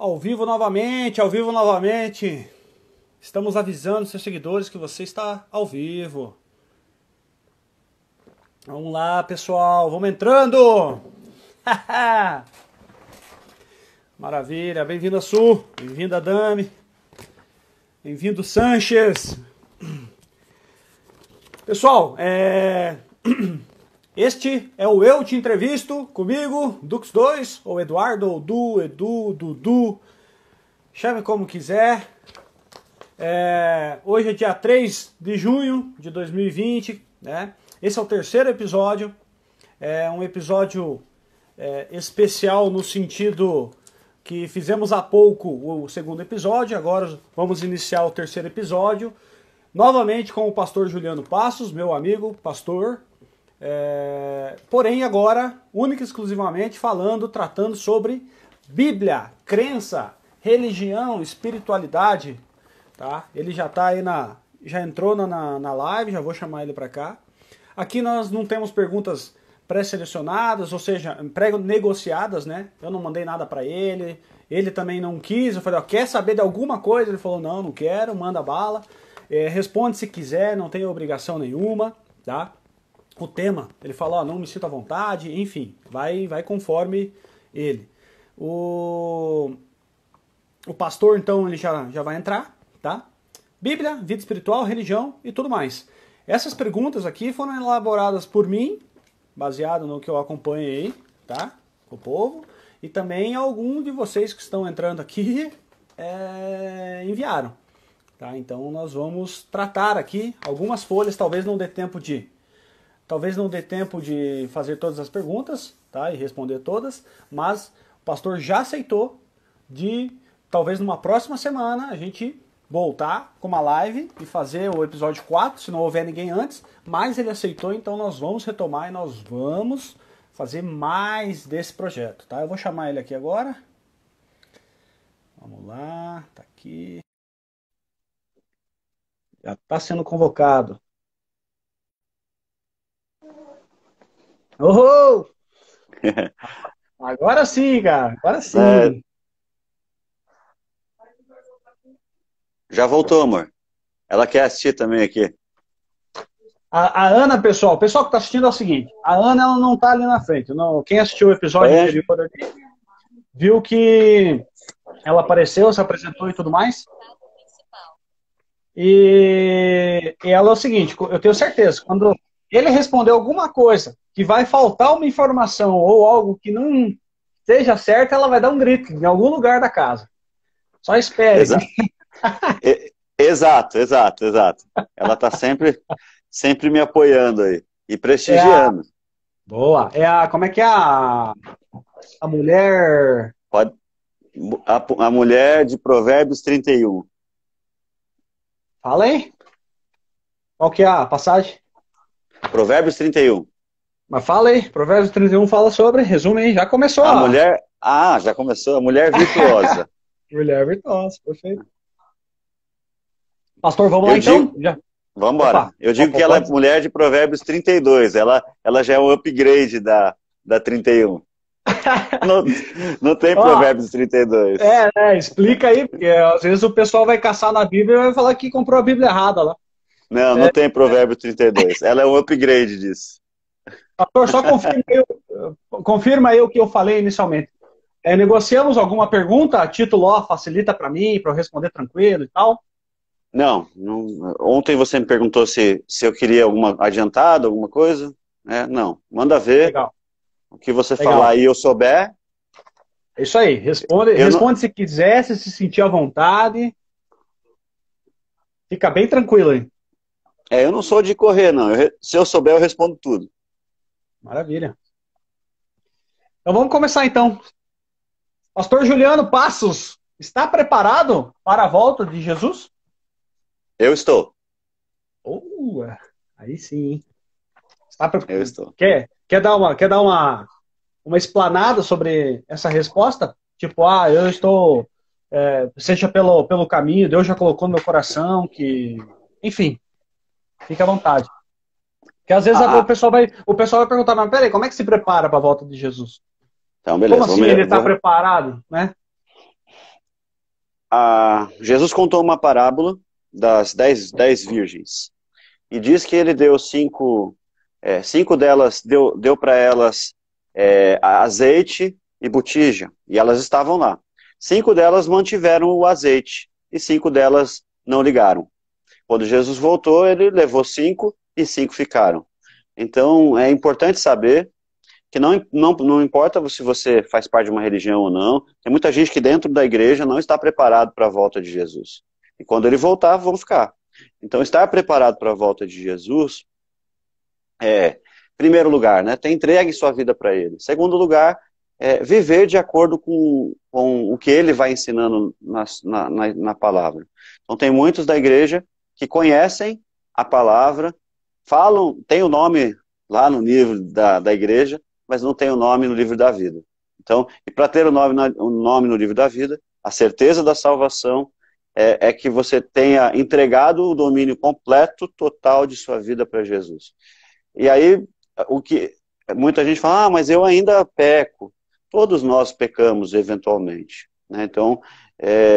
Ao vivo novamente, ao vivo novamente. Estamos avisando seus seguidores que você está ao vivo. Vamos lá, pessoal, vamos entrando! Maravilha, bem-vinda Su, bem-vinda Dami, bem-vindo Sanches. Pessoal, este é o Eu Te Entrevisto, comigo, Dux2, ou Eduardo, ou Du, Edu, Dudu, chame como quiser. Hoje é dia 3 de junho de 2020, né? Esse é o terceiro episódio, é um episódio especial no sentido que fizemos há pouco o segundo episódio, agora vamos iniciar o terceiro episódio, novamente com o pastor Juliano Passos, meu amigo, pastor, porém agora, única e exclusivamente tratando sobre Bíblia, crença, religião, espiritualidade, tá? Ele já tá aí já entrou na live, já vou chamar ele para cá. Aqui nós não temos perguntas pré-selecionadas, ou seja, pré-negociadas, né? Eu não mandei nada para ele, ele também não quis. Eu falei, ó, quer saber de alguma coisa? Ele falou, não, não quero, manda bala. Responde se quiser, não tem obrigação nenhuma, tá? O tema, ele falou, ó, não me sinto à vontade, enfim, vai conforme ele. O pastor, então, ele já vai entrar, tá? Bíblia, vida espiritual, religião e tudo mais. Essas perguntas aqui foram elaboradas por mim, baseado no que eu acompanhei, tá? Com o povo. E também algum de vocês que estão entrando aqui enviaram. Tá? Então nós vamos tratar aqui algumas folhas, talvez não dê tempo de fazer todas as perguntas, tá? E responder todas, mas o pastor já aceitou de, talvez numa próxima semana, a gente voltar com uma live e fazer o episódio 4, se não houver ninguém antes, mas ele aceitou, então nós vamos retomar e nós vamos fazer mais desse projeto, tá? Eu vou chamar ele aqui agora. Vamos lá, tá aqui. Já tá sendo convocado. Oh! Agora sim, cara, agora sim. Já voltou, amor. Ela quer assistir também aqui. A Ana, pessoal que está assistindo é o seguinte, a Ana ela não está ali na frente. Não, quem assistiu o episódio anterior aqui, viu que ela apareceu, se apresentou e tudo mais. E ela é o seguinte, eu tenho certeza, quando ele responder alguma coisa que vai faltar uma informação ou algo que não seja certo, ela vai dar um grito em algum lugar da casa. Só espere. Exato. Ela está sempre me apoiando aí e prestigiando. Boa. Como é que é a mulher... A mulher de Provérbios 31. Fala aí. Qual que é a passagem? Provérbios 31. Mas fala aí. Provérbios 31 fala sobre. Resume aí. Já começou. A mulher... já começou. A mulher virtuosa. Mulher virtuosa. Perfeito. Pastor, vamos lá então? Vamos embora. Eu digo que ela é mulher de Provérbios 32. Ela já é um upgrade da 31. Não tem Provérbios 32. Explica aí, porque às vezes o pessoal vai caçar na Bíblia e vai falar que comprou a Bíblia errada lá. Não tem Provérbios 32. Ela é um upgrade disso. Pastor, só confirma aí o que eu falei inicialmente. Negociamos alguma pergunta? Título facilita para mim, para eu responder tranquilo e tal? Não. Ontem você me perguntou se eu queria alguma adiantada, alguma coisa. Não. Manda ver. Legal. O que você falar e eu souber. É isso aí. Responde se quiser, se sentir à vontade. Fica bem tranquilo aí. Eu não sou de correr, não. Se eu souber, eu respondo tudo. Maravilha. Então vamos começar então. Pastor Juliano Passos, está preparado para a volta de Jesus? Eu estou. Aí sim. Está preparado? Eu estou. Quer dar uma explanada sobre essa resposta? Tipo, eu estou, seja pelo caminho, Deus já colocou no meu coração, que... Enfim, fique à vontade. Porque às vezes o pessoal vai perguntar, mas peraí, como é que se prepara para a volta de Jesus? Então, beleza. Como assim ele está preparado, né? Jesus contou uma parábola das 10 virgens. E diz que ele deu cinco delas, deu para elas azeite e botija. E elas estavam lá. 5 delas mantiveram o azeite e 5 delas não ligaram. Quando Jesus voltou, ele levou 5 e 5 ficaram. Então, é importante saber que não importa se você faz parte de uma religião ou não, tem muita gente que dentro da igreja não está preparado para a volta de Jesus. E quando ele voltar, vão ficar. Então, estar preparado para a volta de Jesus primeiro lugar, né, ter entregue sua vida para ele. Segundo lugar, viver de acordo com o que ele vai ensinando na palavra. Então, tem muitos da igreja que conhecem a palavra, falam, tem o nome lá no livro da igreja, mas não tem o nome no livro da vida. Então, e para ter o nome no livro da vida, a certeza da salvação é que você tenha entregado o domínio completo, total de sua vida para Jesus. E aí, o que muita gente fala, mas eu ainda peco. Todos nós pecamos eventualmente, né? Então,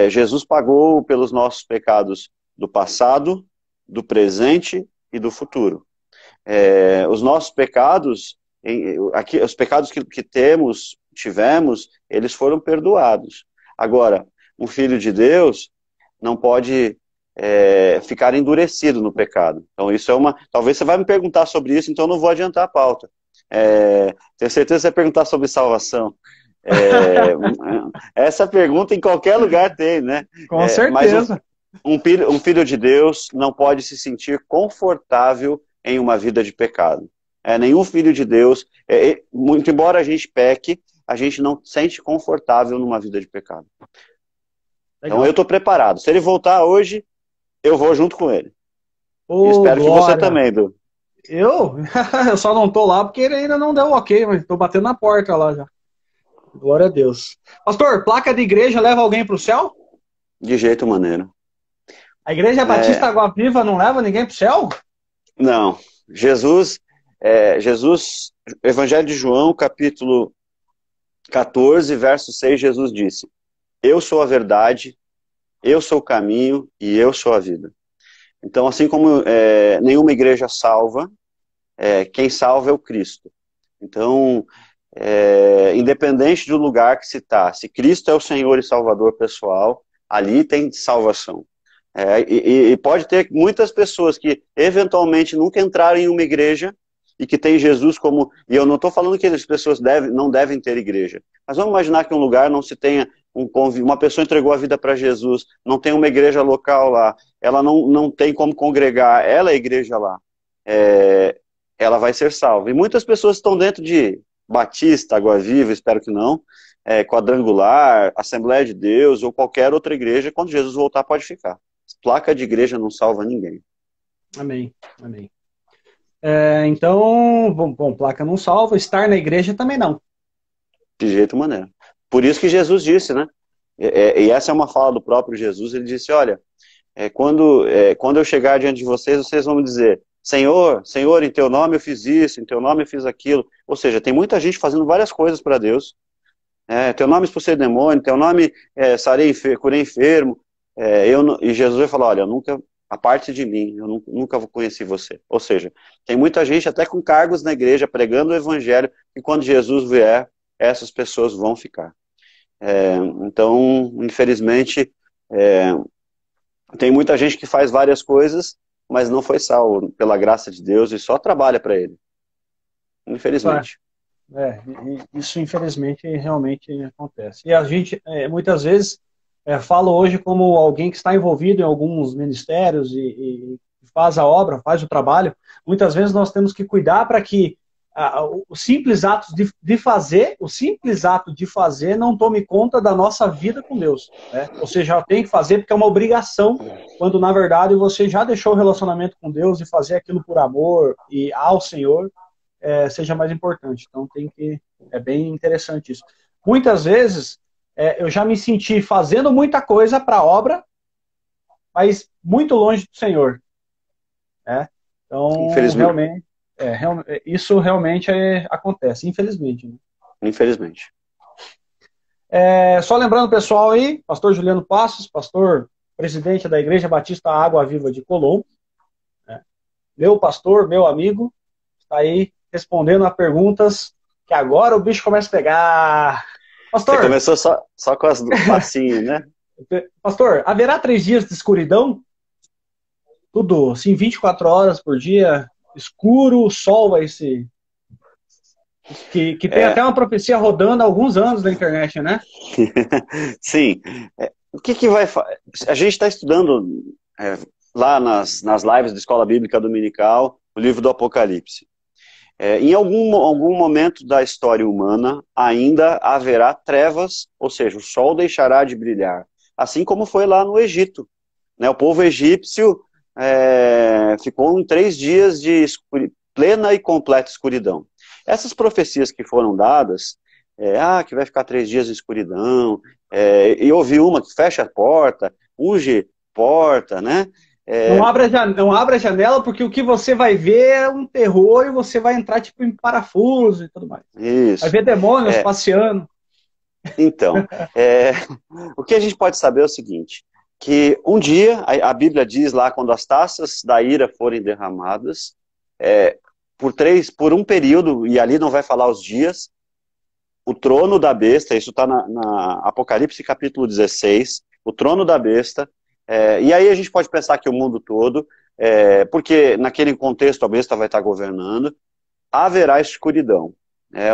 Jesus pagou pelos nossos pecados do passado, do presente e do futuro. Os nossos pecados, os pecados que tivemos, eles foram perdoados. Agora, um filho de Deus não pode ficar endurecido no pecado. Então, isso talvez você vai me perguntar sobre isso, então eu não vou adiantar a pauta. Tenho certeza que você vai perguntar sobre salvação. Essa pergunta em qualquer lugar tem, né? Com certeza. Mas um filho de Deus não pode se sentir confortável em uma vida de pecado. Nenhum filho de Deus, muito embora a gente peque, a gente não se sente confortável numa vida de pecado. Legal. Então eu estou preparado. Se ele voltar hoje, eu vou junto com ele. Espero que você também, Du. Eu só não estou lá porque ele ainda não deu o ok, mas estou batendo na porta lá já. Glória a Deus. Pastor, placa de igreja leva alguém para o céu? De jeito maneiro. A Igreja Batista Água Viva não leva ninguém para o céu? Não. Jesus, Evangelho de João, capítulo 14, verso 6, Jesus disse: eu sou a verdade, eu sou o caminho e eu sou a vida. Então, assim como nenhuma igreja salva, quem salva é o Cristo. Então, independente do lugar que se está, se Cristo é o Senhor e Salvador pessoal, ali tem salvação. E pode ter muitas pessoas que eventualmente nunca entraram em uma igreja e que tem Jesus como... E eu não estou falando que as pessoas não devem ter igreja, mas vamos imaginar que um lugar não se tenha uma pessoa entregou a vida para Jesus, não tem uma igreja local lá, ela não tem como congregar, ela é a igreja lá, ela vai ser salva. E muitas pessoas estão dentro de Batista, Água Viva, espero que não, Quadrangular, Assembleia de Deus ou qualquer outra igreja, quando Jesus voltar pode ficar. Placa de igreja não salva ninguém. Amém, amém. Então, bom, placa não salva, estar na igreja também não. De jeito maneiro. Por isso que Jesus disse, né? E essa é uma fala do próprio Jesus, ele disse, olha, quando eu chegar diante de vocês, vocês vão me dizer, Senhor, Senhor, em teu nome eu fiz isso, em teu nome eu fiz aquilo. Ou seja, tem muita gente fazendo várias coisas para Deus. Teu nome expulsei demônio, teu nome curei enfermo. E Jesus vai falar, olha, a parte de mim, eu nunca vou conhecer você. Ou seja, tem muita gente até com cargos na igreja pregando o evangelho e quando Jesus vier, essas pessoas vão ficar. Então, infelizmente, tem muita gente que faz várias coisas, mas não foi salvo pela graça de Deus e só trabalha para ele. Infelizmente. Isso infelizmente realmente acontece. E a gente, muitas vezes, falo hoje como alguém que está envolvido em alguns ministérios e faz a obra, faz o trabalho. Muitas vezes nós temos que cuidar para que o simples ato de fazer não tome conta da nossa vida com Deus, né? Você já tem que fazer porque é uma obrigação, quando na verdade você já deixou o relacionamento com Deus e fazer aquilo por amor e ao Senhor seja mais importante. Então é bem interessante isso. Muitas vezes eu já me senti fazendo muita coisa para a obra, mas muito longe do Senhor. Então, realmente, isso realmente acontece, infelizmente. Né? Infelizmente. Só lembrando, pessoal, aí, pastor Juliano Passos, pastor presidente da Igreja Batista Água Viva de Colombo, né? Meu pastor, meu amigo, está aí respondendo a perguntas que agora o bicho começa a pegar. Você Pastor, começou só com as do facinho, né? pastor, haverá 3 dias de escuridão? Tudo, assim, 24 horas por dia, escuro, o sol vai se... Que tem É, até uma profecia rodando há alguns anos na internet, né? sim. O que vai... A gente está estudando lá nas lives da Escola Bíblica Dominical o livro do Apocalipse. Em algum momento da história humana ainda haverá trevas, ou seja, o sol deixará de brilhar. Assim como foi lá no Egito, né? O povo egípcio ficou em 3 dias de plena e completa escuridão. Essas profecias que foram dadas, que vai ficar 3 dias de escuridão, e houve uma que fecha a porta, unge porta, né? Não abra a janela, porque o que você vai ver é um terror e você vai entrar tipo em parafuso e tudo mais. Vai Isso. ver demônios passeando. Então, o que a gente pode saber é o seguinte, que um dia, a Bíblia diz lá, quando as taças da ira forem derramadas, por um período, e ali não vai falar os dias, o trono da besta, isso está na Apocalipse capítulo 16, o trono da besta, e aí a gente pode pensar que o mundo todo, porque naquele contexto a besta vai estar governando, haverá escuridão,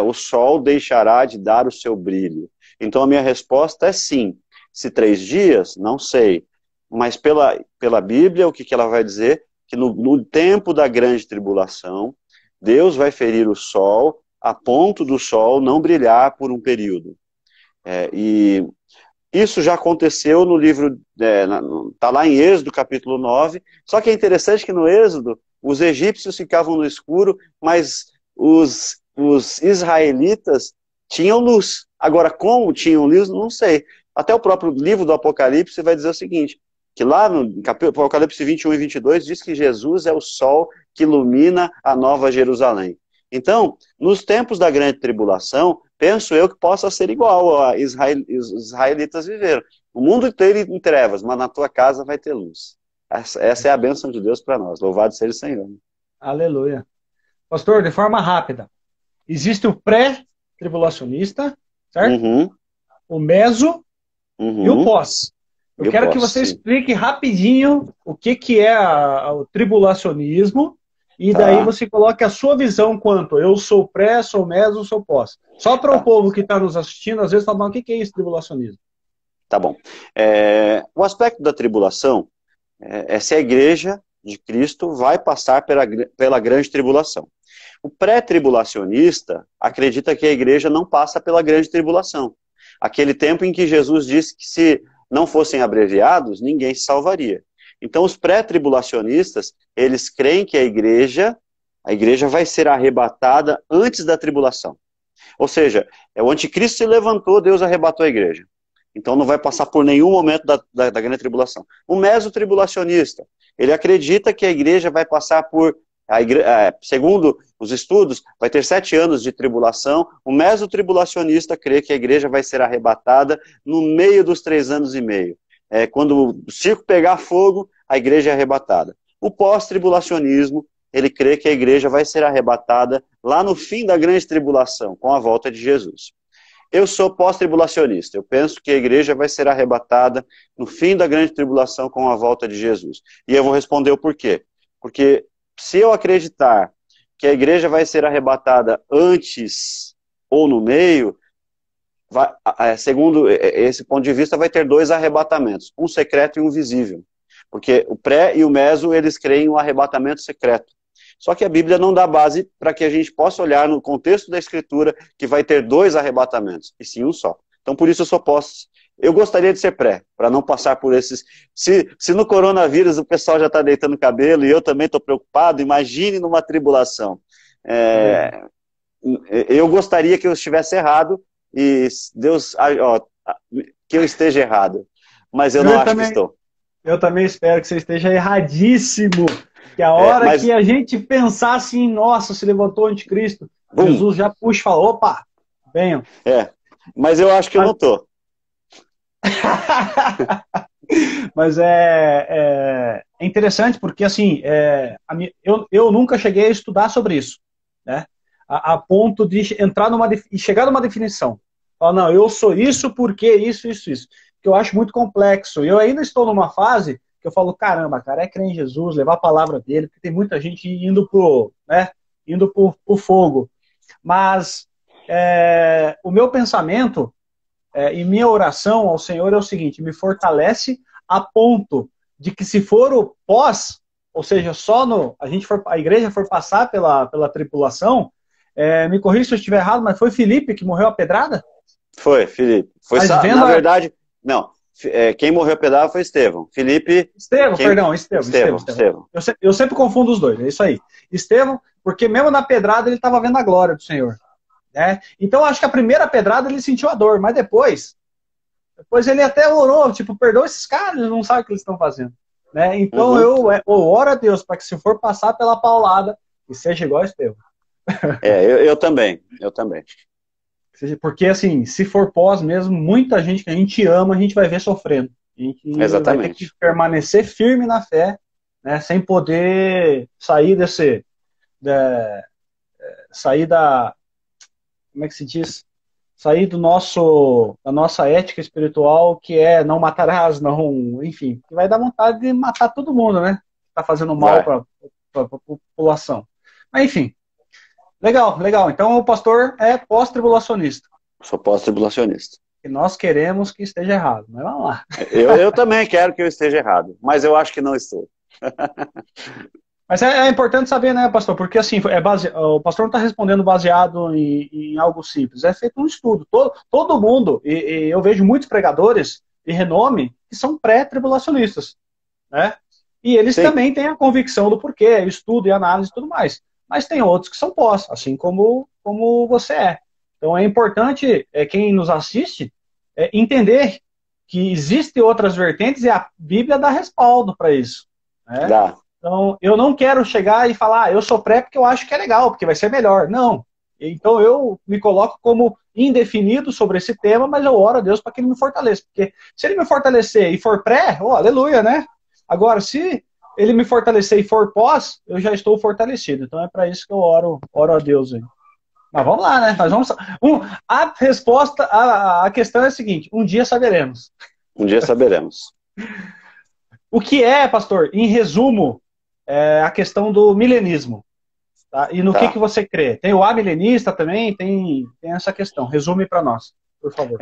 o sol deixará de dar o seu brilho. Então a minha resposta é sim. Se 3 dias, não sei, mas pela Bíblia, o que ela vai dizer? Que no tempo da grande tribulação, Deus vai ferir o sol, a ponto do sol não brilhar por um período. E isso já aconteceu no livro, está lá em Êxodo capítulo 9, só que é interessante que no Êxodo, os egípcios ficavam no escuro, mas os israelitas tinham luz. Agora, como tinham luz, não sei. Até o próprio livro do Apocalipse vai dizer o seguinte, que lá no Apocalipse 21 e 22 diz que Jesus é o sol que ilumina a nova Jerusalém. Então, nos tempos da grande tribulação, penso eu que possa ser igual a os israelitas viveram. O mundo inteiro em trevas, mas na tua casa vai ter luz. Essa é a bênção de Deus para nós. Louvado seja o Senhor. Aleluia. Pastor, de forma rápida, existe o pré-tribulacionista, certo? Uhum. O meso e o pós. Eu quero que você explique rapidinho o que é o tribulacionismo e daí você coloque a sua visão quanto eu sou pré, sou meso, sou pós. Só para o povo que está nos assistindo, às vezes, falar, o que é isso, tribulacionismo? Tá bom. O aspecto da tribulação é se a igreja de Cristo vai passar pela grande tribulação. O pré-tribulacionista acredita que a igreja não passa pela grande tribulação. Aquele tempo em que Jesus disse que se não fossem abreviados, ninguém se salvaria. Então os pré-tribulacionistas, eles creem que a igreja vai ser arrebatada antes da tribulação. Ou seja, o anticristo se levantou, Deus arrebatou a igreja. Então não vai passar por nenhum momento da grande tribulação. O mesotribulacionista, ele acredita que a igreja vai passar por, segundo os estudos, vai ter 7 anos de tribulação. O mesotribulacionista crê que a igreja vai ser arrebatada no meio dos 3 anos e meio. Quando o circo pegar fogo, a igreja é arrebatada. O pós-tribulacionismo, ele crê que a igreja vai ser arrebatada lá no fim da grande tribulação, com a volta de Jesus. Eu sou pós-tribulacionista. Eu penso que a igreja vai ser arrebatada no fim da grande tribulação com a volta de Jesus. E eu vou responder o porquê. Porque se eu acreditar que a igreja vai ser arrebatada antes ou no meio, segundo esse ponto de vista, vai ter 2 arrebatamentos. Um secreto e um visível. Porque o pré e o meso, eles creem no arrebatamento secreto. Só que a Bíblia não dá base para que a gente possa olhar no contexto da Escritura que vai ter 2 arrebatamentos, e sim um só. Então, por isso eu sou pós. Eu gostaria de ser pré, para não passar por esses... Se no coronavírus o pessoal já está deitando cabelo e eu também estou preocupado, imagine numa tribulação. Eu gostaria que eu estivesse errado e Deus... que eu esteja errado. Mas eu não acho que estou. Eu também espero que você esteja erradíssimo. Que a hora que a gente pensar assim, nossa, se levantou o anticristo, Jesus já puxa e fala, opa, venham. Mas eu acho que eu não estou. Mas é interessante porque, assim, eu nunca cheguei a estudar sobre isso, né? A ponto de entrar e chegar numa definição. Falar, não, eu sou isso porque isso. Que eu acho muito complexo. E eu ainda estou numa fase que eu falo, caramba, cara, é crer em Jesus, levar a palavra dele, porque tem muita gente indo pro fogo. Mas o meu pensamento e minha oração ao Senhor é o seguinte: me fortalece a ponto de que, se for o pós, ou seja, a igreja for passar pela tripulação, me corrija se eu estiver errado, mas foi Filipe que morreu a pedrada? Foi, Filipe. Na verdade, não. Quem morreu a pedrada foi Estevão. Filipe. Estevão. Eu sempre confundo os dois, é isso aí. Estevão, porque mesmo na pedrada ele estava vendo a glória do Senhor. Né? Então acho que a primeira pedrada ele sentiu a dor, mas depois ele até orou, tipo, perdoa esses caras, eles não sabem o que eles estão fazendo. Né? Então eu oro a Deus para que, se for passar pela paulada, que seja igual a Estevão. Eu também. Porque, assim, se for pós mesmo, muita gente que a gente ama, a gente vai ver sofrendo. A gente Exatamente. vai ter que permanecer firme na fé, né, sem poder sair como é que se diz? Sair da nossa ética espiritual, que é não matarás, enfim, que vai dar vontade de matar todo mundo, né? Tá fazendo mal para a população. Mas, enfim. Legal. Então o pastor é pós-tribulacionista. Sou pós-tribulacionista. E nós queremos que esteja errado, mas vamos lá. Eu também quero que eu esteja errado, mas eu acho que não estou. Mas é importante saber, né, pastor? Porque, assim, o pastor não está respondendo baseado em algo simples. É feito um estudo. Todo mundo, e eu vejo muitos pregadores de renome que são pré-tribulacionistas, né? E eles também têm a convicção do porquê, estudo e análise e tudo mais. Mas tem outros que são pós, assim como você é. Então é importante quem nos assiste entender que existem outras vertentes e a Bíblia dá respaldo para isso. Né? Dá. Então eu não quero chegar e falar, eu sou pré porque eu acho que é legal, porque vai ser melhor. Não. Então eu me coloco como indefinido sobre esse tema, mas eu oro a Deus para que ele me fortaleça. Porque se ele me fortalecer e for pré, aleluia, né? Agora, se ele me fortalecer e for pós, eu já estou fortalecido. Então é para isso que eu oro a Deus. Hein? Mas vamos lá, né? A resposta, a questão é a seguinte: um dia saberemos. Um dia saberemos. O que é, pastor, em resumo, a questão do milenismo? Tá? E no que você crê? Tem o amilenista também? Tem essa questão. Resume para nós, por favor.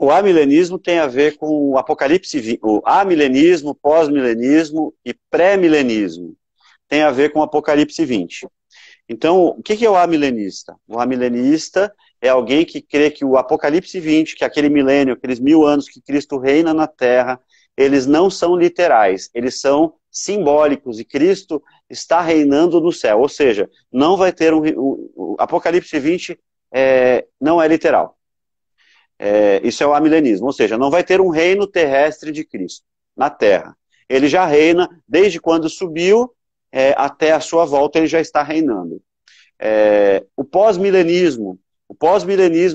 O amilenismo tem a ver com o Apocalipse, o amilenismo, pós-milenismo e pré-milenismo. Tem a ver com o Apocalipse 20. Então, o que é o amilenista? O amilenista é alguém que crê que o Apocalipse 20, que é aquele milênio, aqueles 1000 anos que Cristo reina na Terra, eles não são literais, eles são simbólicos, e Cristo está reinando no céu. Ou seja, não vai ter o Apocalipse 20 não é literal. Isso é o amilenismo, ou seja, não vai ter um reino terrestre de Cristo na Terra. Ele já reina desde quando subiu, até a sua volta ele já está reinando. O pós-milenismo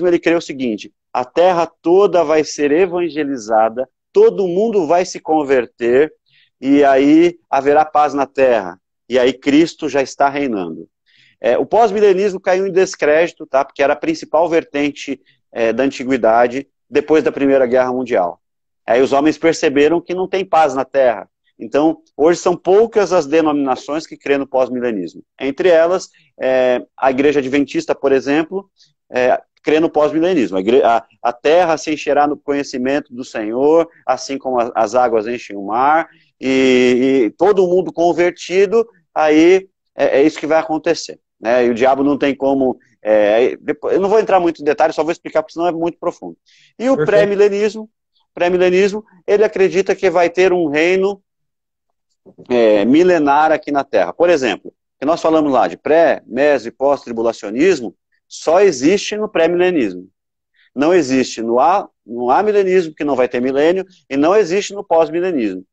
ele crê o seguinte: a Terra toda vai ser evangelizada, todo mundo vai se converter, e aí haverá paz na Terra, e aí Cristo já está reinando. O pós-milenismo caiu em descrédito, tá? Porque era a principal vertente da antiguidade, depois da Primeira Guerra Mundial. Aí os homens perceberam que não tem paz na Terra. Então, hoje são poucas as denominações que crêem no pós-milenismo. Entre elas, a Igreja Adventista, por exemplo, crê no pós-milenismo. A Terra se encherá no conhecimento do Senhor, assim como as águas enchem o mar, e todo mundo convertido, aí é isso que vai acontecer. Né? E o diabo não tem como... eu não vou entrar muito em detalhes, só vou explicar, porque senão é muito profundo. E o pré-milenismo, ele acredita que vai ter um reino milenar aqui na Terra. Por exemplo, que nós falamos lá de pré, meso e pós-tribulacionismo, só existe no pré-milenismo. Não existe no amilenismo, que não vai ter milênio, e não existe no pós-milenismo.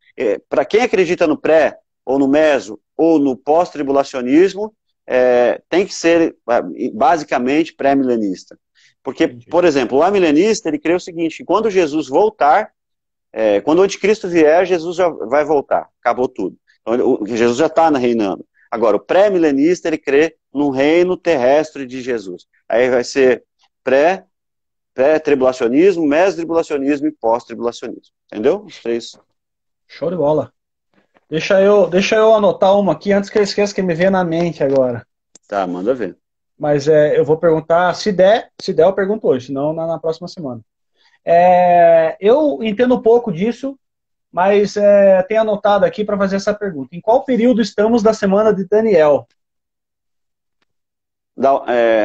Para quem acredita no pré, ou no meso, ou no pós-tribulacionismo, tem que ser basicamente pré-milenista. Porque, por exemplo, o amilenista, ele crê o seguinte: que quando Jesus voltar, quando o anticristo vier, Jesus já vai voltar, acabou tudo. Então, Jesus já está reinando. Agora, o pré-milenista, ele crê num reino terrestre de Jesus. Aí vai ser pré-tribulacionismo, meso-tribulacionismo e pós-tribulacionismo. Entendeu? Os três. Show de bola. Deixa eu anotar uma aqui antes que eu esqueça que me vem na mente agora. Tá, manda ver. Mas eu vou perguntar, se der eu pergunto hoje, senão na próxima semana. Eu entendo um pouco disso, mas tenho anotado aqui para fazer essa pergunta. Em qual período estamos da semana de Daniel?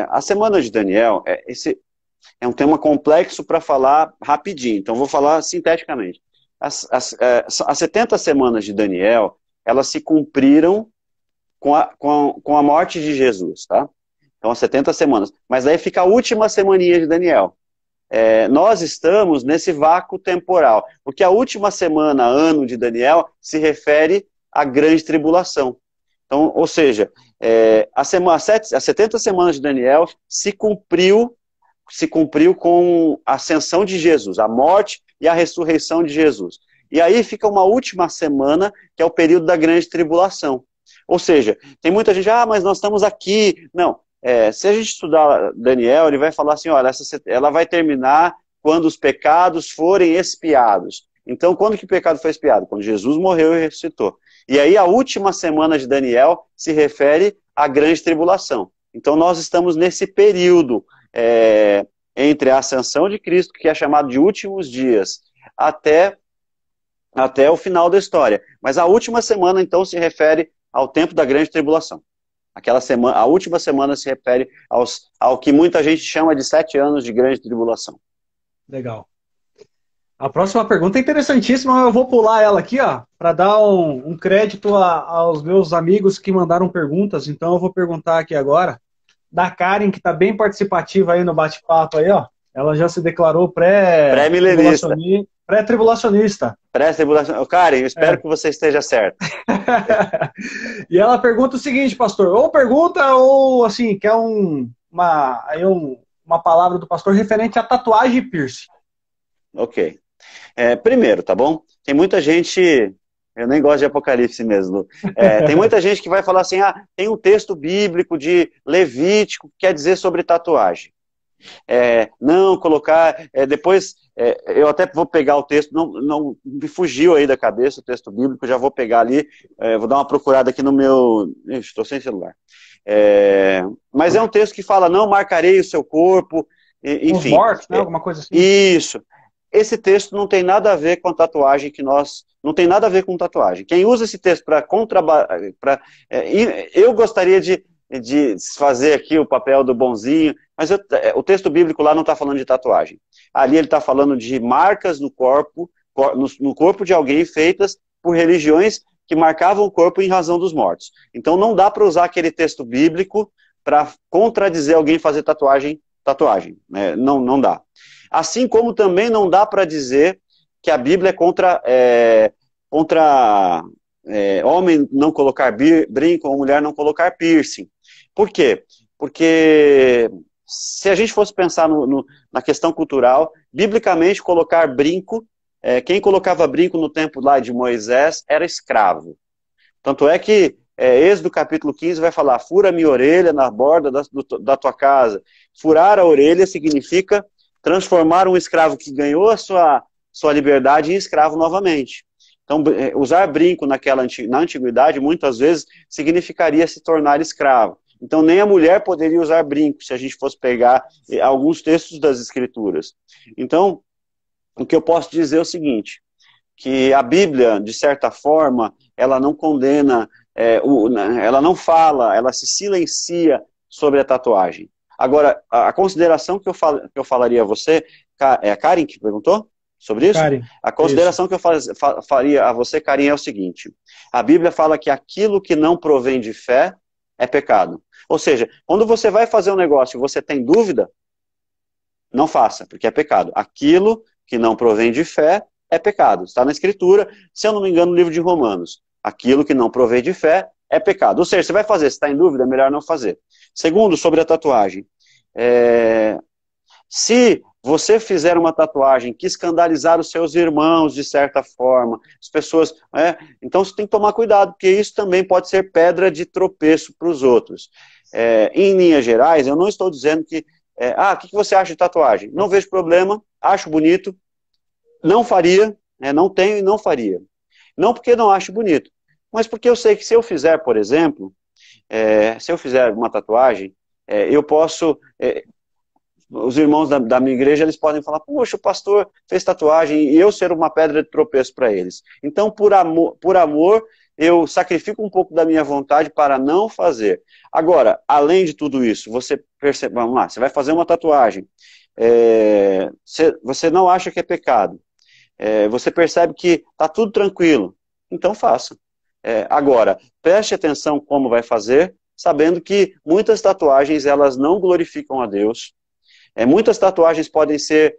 A semana de Daniel, esse é um tema complexo para falar rapidinho, então vou falar sinteticamente. As 70 semanas de Daniel, elas se cumpriram com a morte de Jesus, tá? Então, as 70 semanas. Mas daí fica a última semaninha de Daniel. Nós estamos nesse vácuo temporal, porque a última semana, ano de Daniel, se refere à grande tribulação. Então, ou seja, as 70 semanas de Daniel se cumpriu com a ascensão de Jesus, a morte e a ressurreição de Jesus. E aí fica uma última semana, que é o período da grande tribulação. Ou seja, tem muita gente, mas nós estamos aqui. Não, se a gente estudar Daniel, ele vai falar assim, olha, ela vai terminar quando os pecados forem expiados. Então, quando que o pecado foi expiado? Quando Jesus morreu e ressuscitou. E aí a última semana de Daniel se refere à grande tribulação. Então, nós estamos nesse período entre a ascensão de Cristo, que é chamado de últimos dias, até o final da história. Mas a última semana, então, se refere ao tempo da grande tribulação. A última semana se refere ao que muita gente chama de 7 anos de grande tribulação. Legal. A próxima pergunta é interessantíssima, eu vou pular ela aqui, para dar um crédito aos meus amigos que mandaram perguntas. Então eu vou perguntar aqui agora, da Karen, que está bem participativa aí no bate-papo aí, ó. Ela já se declarou pré-milenista. Pré-tribulacionista. Pré-tribulacionista. Karen, eu espero que você esteja certo. E ela pergunta o seguinte, pastor, ou pergunta ou assim, quer uma palavra do pastor referente a tatuagem e piercing. Ok. Primeiro, tá bom? Tem muita gente, eu nem gosto de Apocalipse mesmo, tem muita gente que vai falar assim, tem um texto bíblico de Levítico que quer dizer sobre tatuagem. Não colocar, depois eu até vou pegar o texto, não me fugiu aí da cabeça o texto bíblico, já vou pegar ali, vou dar uma procurada aqui no meu, estou sem celular, mas é um texto que fala, não marcarei o seu corpo, enfim. Os mortos, né? Alguma coisa assim. Isso. Esse texto não tem nada a ver com a tatuagem não tem nada a ver com tatuagem. Quem usa esse texto para eu gostaria de fazer aqui o papel do bonzinho, mas o texto bíblico lá não está falando de tatuagem. Ali ele está falando de marcas no corpo de alguém feitas por religiões que marcavam o corpo em razão dos mortos. Então não dá para usar aquele texto bíblico para contradizer alguém fazer tatuagem, né? Não dá. Assim como também não dá para dizer que a Bíblia é contra homem não colocar brinco ou mulher não colocar piercing. Por quê? Porque se a gente fosse pensar na questão cultural, biblicamente colocar brinco, quem colocava brinco no tempo lá de Moisés era escravo. Tanto é que Êxodo capítulo 15 vai falar, fura minha orelha na borda da tua casa. Furar a orelha significa transformar um escravo que ganhou a sua liberdade em escravo novamente. Então, usar brinco na antiguidade, muitas vezes, significaria se tornar escravo. Então, nem a mulher poderia usar brinco, se a gente fosse pegar alguns textos das Escrituras. Então, o que eu posso dizer é o seguinte, que a Bíblia, de certa forma, ela não condena, ela não fala, ela se silencia sobre a tatuagem. Agora, a consideração que eu falaria a você, é a Karen que perguntou sobre isso? Karen, a consideração isso. que eu faria a você, Karen, é o seguinte, a Bíblia fala que aquilo que não provém de fé é pecado. Ou seja, quando você vai fazer um negócio e você tem dúvida, não faça, porque é pecado. Aquilo que não provém de fé é pecado. Está na Escritura, se eu não me engano, no livro de Romanos. Aquilo que não provém de fé é pecado. Ou seja, você vai fazer, se está em dúvida, é melhor não fazer. Segundo, sobre a tatuagem. Se você fizer uma tatuagem que escandalizar os seus irmãos de certa forma, as pessoas, então você tem que tomar cuidado, porque isso também pode ser pedra de tropeço para os outros. Em linhas gerais, eu não estou dizendo que, o que você acha de tatuagem? Não vejo problema, acho bonito, não faria, não tenho e não faria. Não porque não acho bonito, mas porque eu sei que se eu fizer, por exemplo, se eu fizer uma tatuagem, eu posso... os irmãos da minha igreja, eles podem falar, poxa, o pastor fez tatuagem e eu ser uma pedra de tropeço para eles. Então, por amor, eu sacrifico um pouco da minha vontade para não fazer. Agora, além de tudo isso, você percebe, vamos lá, você vai fazer uma tatuagem, você não acha que é pecado, você percebe que está tudo tranquilo, então faça. Agora, preste atenção como vai fazer, sabendo que muitas tatuagens, elas não glorificam a Deus. Muitas tatuagens podem ser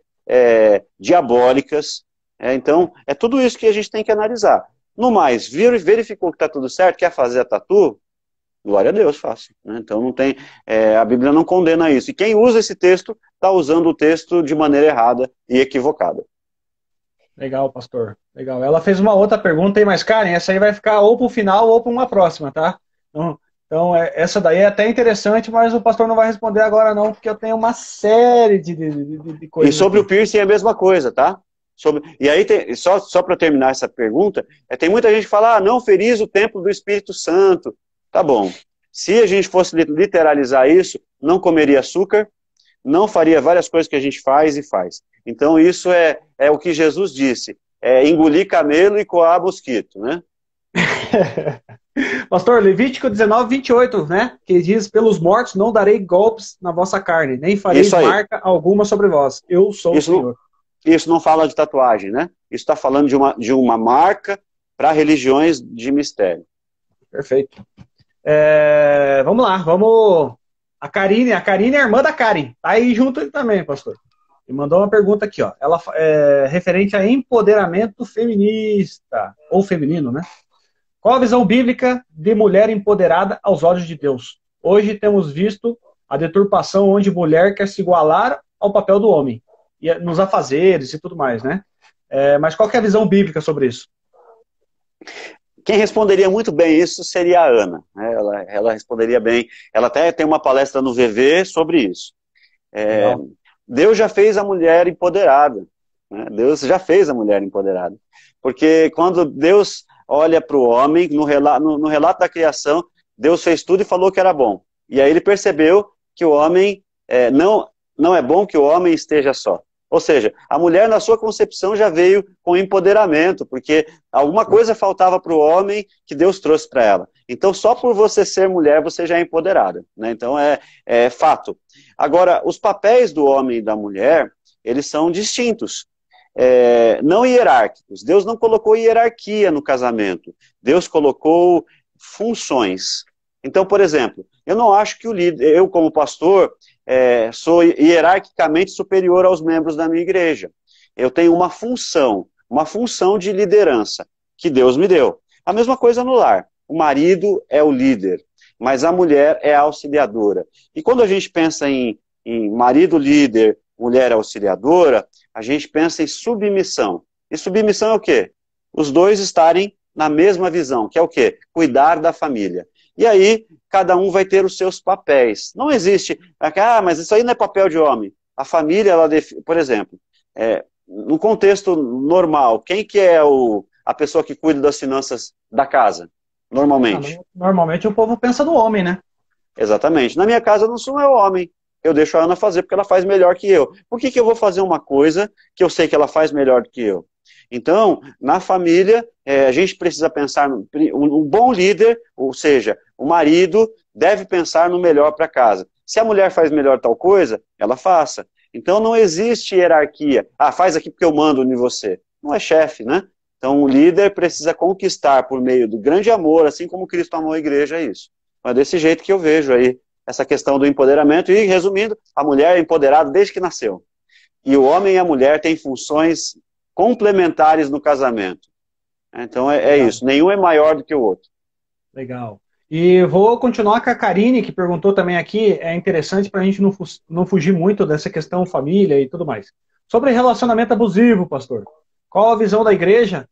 diabólicas, então é tudo isso que a gente tem que analisar. No mais, verificou que está tudo certo, quer fazer a tatu? Glória a Deus, faça. Né? Então não tem, a Bíblia não condena isso. E quem usa esse texto, está usando o texto de maneira errada e equivocada. Legal, pastor. Legal. Ela fez uma outra pergunta, mas, Karen, essa aí vai ficar ou para o final ou para uma próxima, tá? Então, essa daí é até interessante, mas o pastor não vai responder agora não, porque eu tenho uma série de coisas. E sobre aqui. O piercing é a mesma coisa, tá? E aí, só para terminar essa pergunta, tem muita gente que fala, não feris o templo do Espírito Santo. Tá bom. Se a gente fosse literalizar isso, não comeria açúcar, não faria várias coisas que a gente faz e faz. Então isso é o que Jesus disse, engolir camelo e coar mosquito, né? Pastor, Levítico 19:28, né? Que diz, pelos mortos não darei golpes na vossa carne, nem farei marca alguma sobre vós. Eu sou o Senhor. Isso não fala de tatuagem, né? Isso está falando de uma marca para religiões de mistério. Perfeito. Vamos lá, A Karine é a irmã da Karen. Tá aí junto também, pastor. E mandou uma pergunta aqui, ó. Ela referente a empoderamento feminista, ou feminino, né? Qual a visão bíblica de mulher empoderada aos olhos de Deus? Hoje temos visto a deturpação onde mulher quer se igualar ao papel do homem, e nos afazeres e tudo mais, né? Mas qual que é a visão bíblica sobre isso? Quem responderia muito bem isso seria a Ana. Né? Ela responderia bem. Ela até tem uma palestra no VV sobre isso. Deus já fez a mulher empoderada. Né? Deus já fez a mulher empoderada. Porque quando Deus olha para o homem, no relato da criação, Deus fez tudo e falou que era bom. E aí ele percebeu que o homem, não é bom que o homem esteja só. Ou seja, a mulher na sua concepção já veio com empoderamento, porque alguma coisa faltava para o homem que Deus trouxe para ela. Então só por você ser mulher, você já é empoderada. Né? Então é fato. Agora, os papéis do homem e da mulher, eles são distintos. Não hierárquicos. Deus não colocou hierarquia no casamento. Deus colocou funções. Então, por exemplo, eu não acho que o líder, eu como pastor, sou hierarquicamente superior aos membros da minha igreja. Eu tenho uma função de liderança que Deus me deu. A mesma coisa no lar. O marido é o líder, mas a mulher é a auxiliadora. E quando a gente pensa em marido líder, mulher auxiliadora, a gente pensa em submissão. E submissão é o quê? Os dois estarem na mesma visão, que é o quê? Cuidar da família. E aí, cada um vai ter os seus papéis. Não existe, mas isso aí não é papel de homem. A família, por exemplo, no contexto normal, quem que é a pessoa que cuida das finanças da casa? Normalmente. Normalmente o povo pensa no homem, né? Exatamente. Na minha casa não sou eu homem. Eu deixo a Ana fazer porque ela faz melhor que eu. Por que eu vou fazer uma coisa que eu sei que ela faz melhor do que eu? Então, na família, a gente precisa pensar, um bom líder, ou seja, o marido deve pensar no melhor para casa. Se a mulher faz melhor tal coisa, ela faça. Então não existe hierarquia. Faz aqui porque eu mando em você. Não é chefe, né? Então o líder precisa conquistar por meio do grande amor, assim como Cristo amou a igreja, é isso. Mas desse jeito que eu vejo aí essa questão do empoderamento. E, resumindo, a mulher é empoderada desde que nasceu. E o homem e a mulher têm funções complementares no casamento. Então é isso. Nenhum é maior do que o outro. Legal. E vou continuar com a Karine, que perguntou também aqui, é interessante para a gente não fugir muito dessa questão família e tudo mais. Sobre relacionamento abusivo, pastor, qual a visão da igreja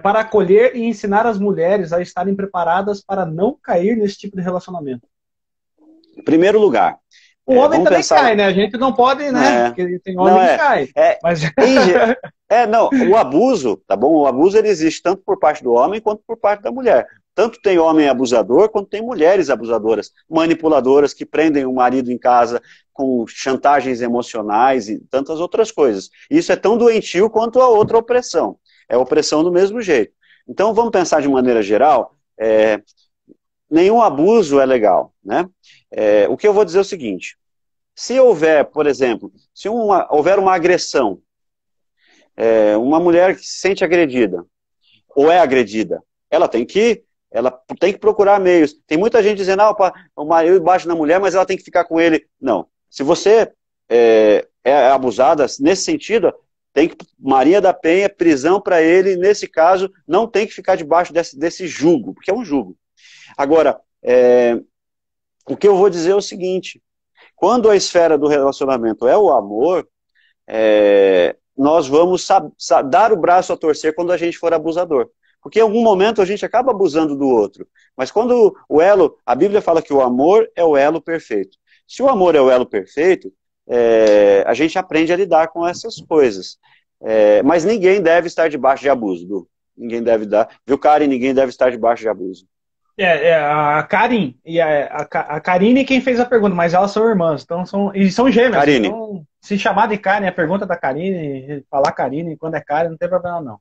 para acolher e ensinar as mulheres a estarem preparadas para não cair nesse tipo de relacionamento? Em primeiro lugar, O homem vamos também pensar... cai, né? A gente não pode, né? É, Porque tem não, homem que cai. Mas... não, o abuso, tá bom? O abuso ele existe tanto por parte do homem quanto por parte da mulher. Tanto tem homem abusador, quanto tem mulheres abusadoras, manipuladoras, que prendem o marido em casa com chantagens emocionais e tantas outras coisas. Isso é tão doentio quanto a outra opressão. É opressão do mesmo jeito. Então vamos pensar de maneira geral, nenhum abuso é legal, né? O que eu vou dizer é o seguinte: se houver, por exemplo, se houver uma agressão, uma mulher que se sente agredida, ou é agredida, ela tem que procurar meios. Tem muita gente dizendo, o marido bate na mulher, mas ela tem que ficar com ele. Não. Se você é abusada, nesse sentido, tem que, Maria da Penha, prisão para ele, nesse caso, não tem que ficar debaixo desse jugo, porque é um jugo. Agora, o que eu vou dizer é o seguinte: quando a esfera do relacionamento é o amor, nós vamos dar o braço a torcer quando a gente for abusador. Porque em algum momento a gente acaba abusando do outro. Mas quando a Bíblia fala que o amor é o elo perfeito. Se o amor é o elo perfeito, a gente aprende a lidar com essas coisas. Mas ninguém deve estar debaixo de abuso, Du. Ninguém deve dar. Viu, Karen? Ninguém deve estar debaixo de abuso. A Karen e a Karine quem fez a pergunta, mas elas são irmãs, então e são gêmeas. Karine. Então, se chamar de Karen, a pergunta da Karine, falar Karine, quando é Karen, não tem problema não.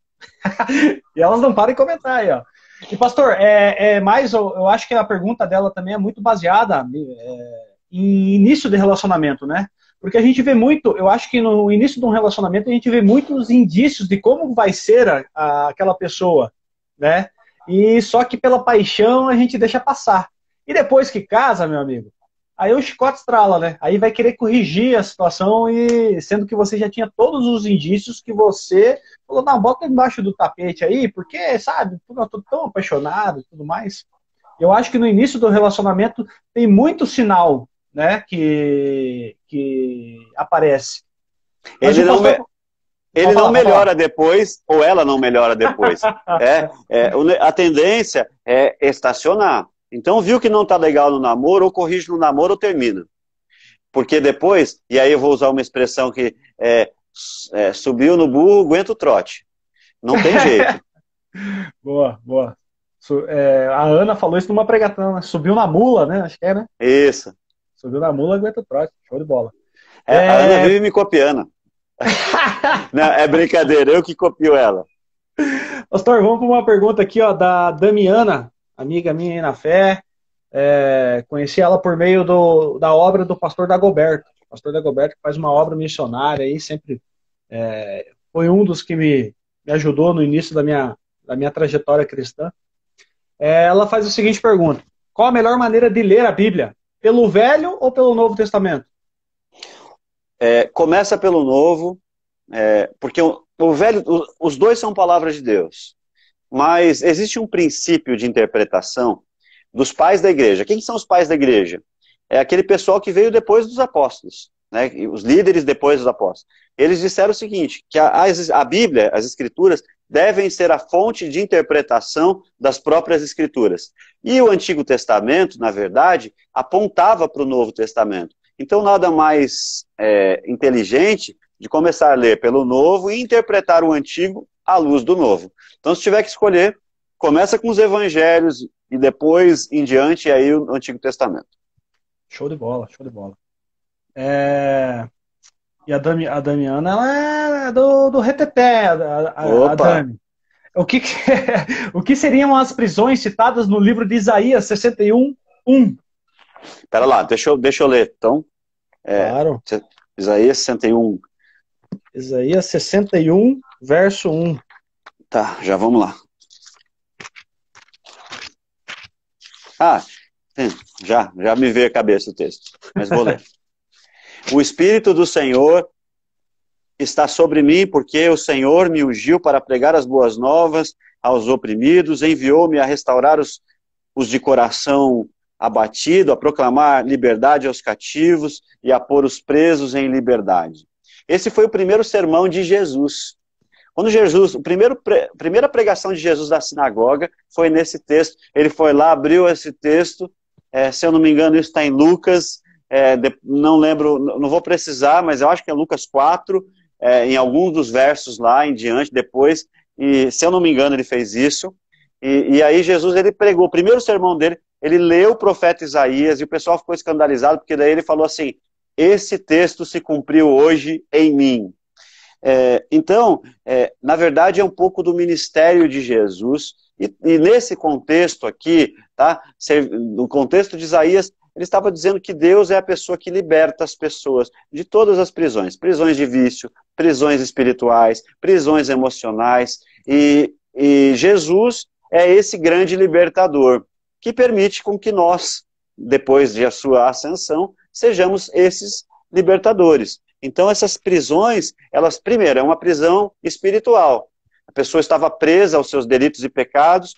E elas não param de comentar aí, ó. E pastor, eu acho que a pergunta dela também é muito baseada em início de relacionamento, né? Porque a gente vê muito, eu acho que no início de um relacionamento a gente vê muitos indícios de como vai ser aquela pessoa, né? E só que pela paixão a gente deixa passar. E depois que casa, meu amigo, aí o chicote estrala, né? Aí vai querer corrigir a situação, e sendo que você já tinha todos os indícios que você falou, não, bota embaixo do tapete aí, porque, sabe, eu tô tão apaixonado e tudo mais. Eu acho que no início do relacionamento tem muito sinal, né, que aparece. Mas ele não melhora depois, ou ela não melhora depois. A tendência é estacionar. Então, viu que não está legal no namoro, ou corrige no namoro ou termina. Porque depois, e aí eu vou usar uma expressão que subiu no burro, aguenta o trote. Não tem jeito. Boa, boa. A Ana falou isso numa pregação, né? Subiu na mula, né? Acho que é, né? Isso. Subiu na mula, aguenta o trote. Show de bola. A Ana vive me copiando. Não, é brincadeira, eu que copio ela. Pastor, vamos para uma pergunta aqui, ó, da Damiana, amiga minha aí na fé. Conheci ela por meio da obra do pastor Dagoberto. O pastor Dagoberto faz uma obra missionária aí, sempre foi um dos que me ajudou no início da minha trajetória cristã. Ela faz a seguinte pergunta: qual a melhor maneira de ler a Bíblia? Pelo Velho ou pelo Novo Testamento? Começa pelo Novo, porque o Velho, os dois são palavras de Deus. Mas existe um princípio de interpretação dos pais da igreja. Quem são os pais da igreja? É aquele pessoal que veio depois dos apóstolos, né? Os líderes depois dos apóstolos. Eles disseram o seguinte, que a Bíblia, as escrituras, devem ser a fonte de interpretação das próprias escrituras. E o Antigo Testamento, na verdade, apontava para o Novo Testamento. Então, nada mais inteligente de começar a ler pelo Novo e interpretar o Antigo à luz do Novo. Então, se tiver que escolher, começa com os Evangelhos e depois em diante aí o Antigo Testamento. Show de bola, show de bola. E a Damiana, ela é do Reteté, a Dami. O que seriam as prisões citadas no livro de Isaías 61:1? Pera lá, deixa eu ler, então. Claro. Isaías 61. Isaías 61, verso 1. Tá, já vamos lá. Já me veio a cabeça o texto, mas vou ler. O Espírito do Senhor está sobre mim, porque o Senhor me ungiu para pregar as boas novas aos oprimidos, enviou-me a restaurar os os de coração abatido, a proclamar liberdade aos cativos e a pôr os presos em liberdade. Esse foi o primeiro sermão de Jesus. Quando Jesus, a primeira pregação de Jesus na sinagoga foi nesse texto. Ele foi lá, abriu esse texto, se eu não me engano isso está em Lucas, não lembro, não vou precisar, mas eu acho que é Lucas 4, em alguns dos versos lá em diante, depois, e se eu não me engano ele fez isso, e aí Jesus ele pregou, o primeiro sermão dele, ele leu o profeta Isaías, e o pessoal ficou escandalizado, porque daí ele falou assim, esse texto se cumpriu hoje em mim. Então, na verdade é um pouco do ministério de Jesus, e nesse contexto aqui, tá? No contexto de Isaías, ele estava dizendo que Deus é a pessoa que liberta as pessoas de todas as prisões, prisões de vício, prisões espirituais, prisões emocionais, e Jesus é esse grande libertador, que permite com que nós, depois de a sua ascensão, sejamos esses libertadores. Então essas prisões, elas, primeiro, é uma prisão espiritual. A pessoa estava presa aos seus delitos e pecados,